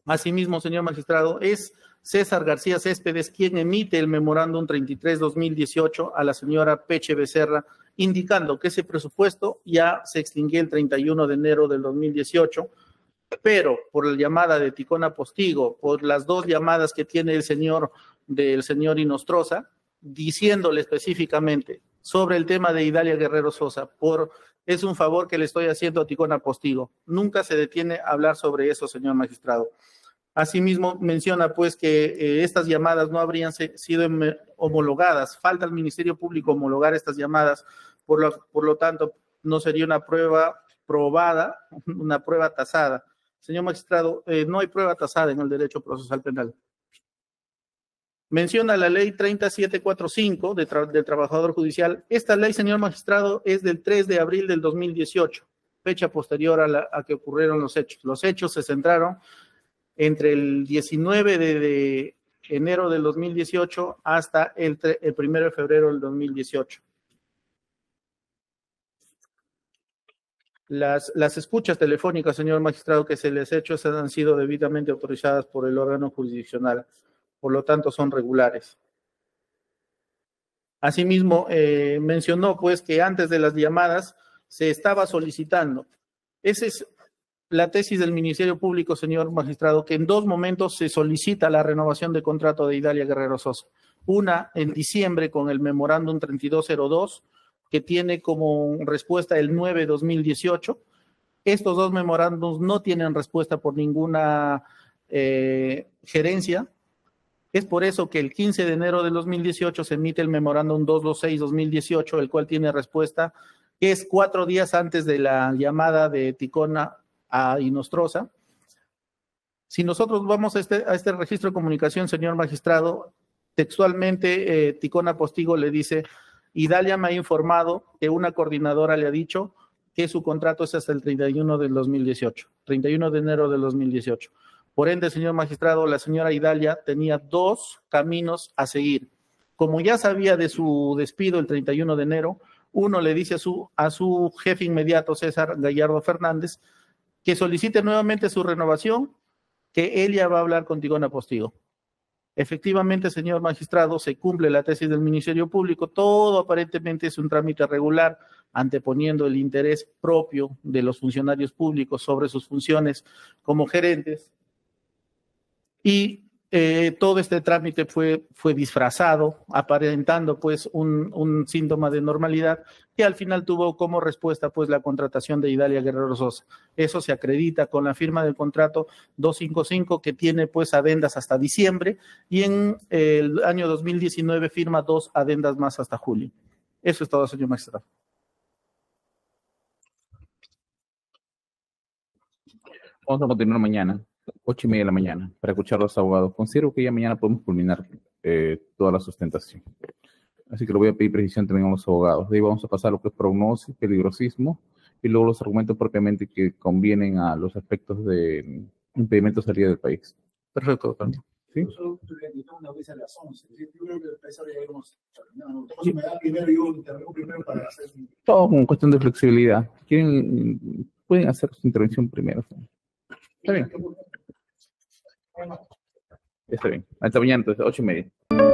Asimismo, señor magistrado, es César García Céspedes quien emite el memorándum 33-2018 a la señora Peche Becerra, indicando que ese presupuesto ya se extinguió el 31 de enero del 2018, pero por la llamada de Ticona Postigo, por las 2 llamadas que tiene el señor Inostroza, diciéndole específicamente sobre el tema de Idalia Guerrero Sosa, es un favor que le estoy haciendo a Ticona Postigo. Nunca se detiene a hablar sobre eso, señor magistrado. Asimismo, menciona pues que estas llamadas no habrían sido homologadas. Falta al Ministerio Público homologar estas llamadas, por lo tanto, no sería una prueba probada, una prueba tasada. Señor magistrado, no hay prueba tasada en el derecho procesal penal. Menciona la ley 30745 del trabajador judicial. Esta ley, señor magistrado, es del 3 de abril del 2018, fecha posterior a que ocurrieron los hechos. Los hechos se centraron entre el 19 de enero del 2018 hasta el 1 de febrero del 2018. Las escuchas telefónicas, señor magistrado, que se les ha hecho han sido debidamente autorizadas por el órgano jurisdiccional, por lo tanto son regulares. Asimismo, mencionó pues que antes de las llamadas se estaba solicitando. Esa es la tesis del Ministerio Público, señor magistrado, que en 2 momentos se solicita la renovación de contrato de Idalia Guerrero Sosa. Una en diciembre con el memorándum 3202, que tiene como respuesta el 9/2018. Estos dos memorándums no tienen respuesta por ninguna gerencia. Es por eso que el 15 de enero del 2018 se emite el memorándum 226/2018, el cual tiene respuesta, que es 4 días antes de la llamada de Ticona a Inostroza. Si nosotros vamos a este registro de comunicación, señor magistrado, textualmente Ticona Postigo le dice: Idalia me ha informado que una coordinadora le ha dicho que su contrato es hasta el 31 del 2018, 31 de enero del 2018. Por ende, señor magistrado, la señora Idalia tenía 2 caminos a seguir. Como ya sabía de su despido el 31 de enero, uno le dice a su jefe inmediato, César Gallardo Fernández, que solicite nuevamente su renovación, que ella va a hablar con Ticona Postigo. Efectivamente, señor magistrado, se cumple la tesis del Ministerio Público. Todo aparentemente es un trámite regular, anteponiendo el interés propio de los funcionarios públicos sobre sus funciones como gerentes. Y todo este trámite fue disfrazado, aparentando pues un síntoma de normalidad, que al final tuvo como respuesta pues la contratación de Idalia Guerrero Sosa. Eso se acredita con la firma del contrato 255, que tiene pues adendas hasta diciembre, y en el año 2019 firma 2 adendas más hasta julio. Eso es todo, señor magistrado. Vamos a continuar mañana, 8:30 de la mañana, para escuchar a los abogados. Considero que ya mañana podemos culminar toda la sustentación. Así que le voy a pedir precisión también a los abogados. De ahí vamos a pasar a lo que es prognosis, peligrosismo, y luego los argumentos propiamente que convienen a los aspectos de impedimento de salida del país. Perfecto, doctor. ¿Sí? Una vez a las 11. Yo creo que a pesar ya hemos terminado. Entonces me da primero, yo intervengo primero para hacer. Todo con cuestión de flexibilidad. Pueden hacer su intervención primero. Está bien. Está bien. Hasta mañana, entonces, 8:30.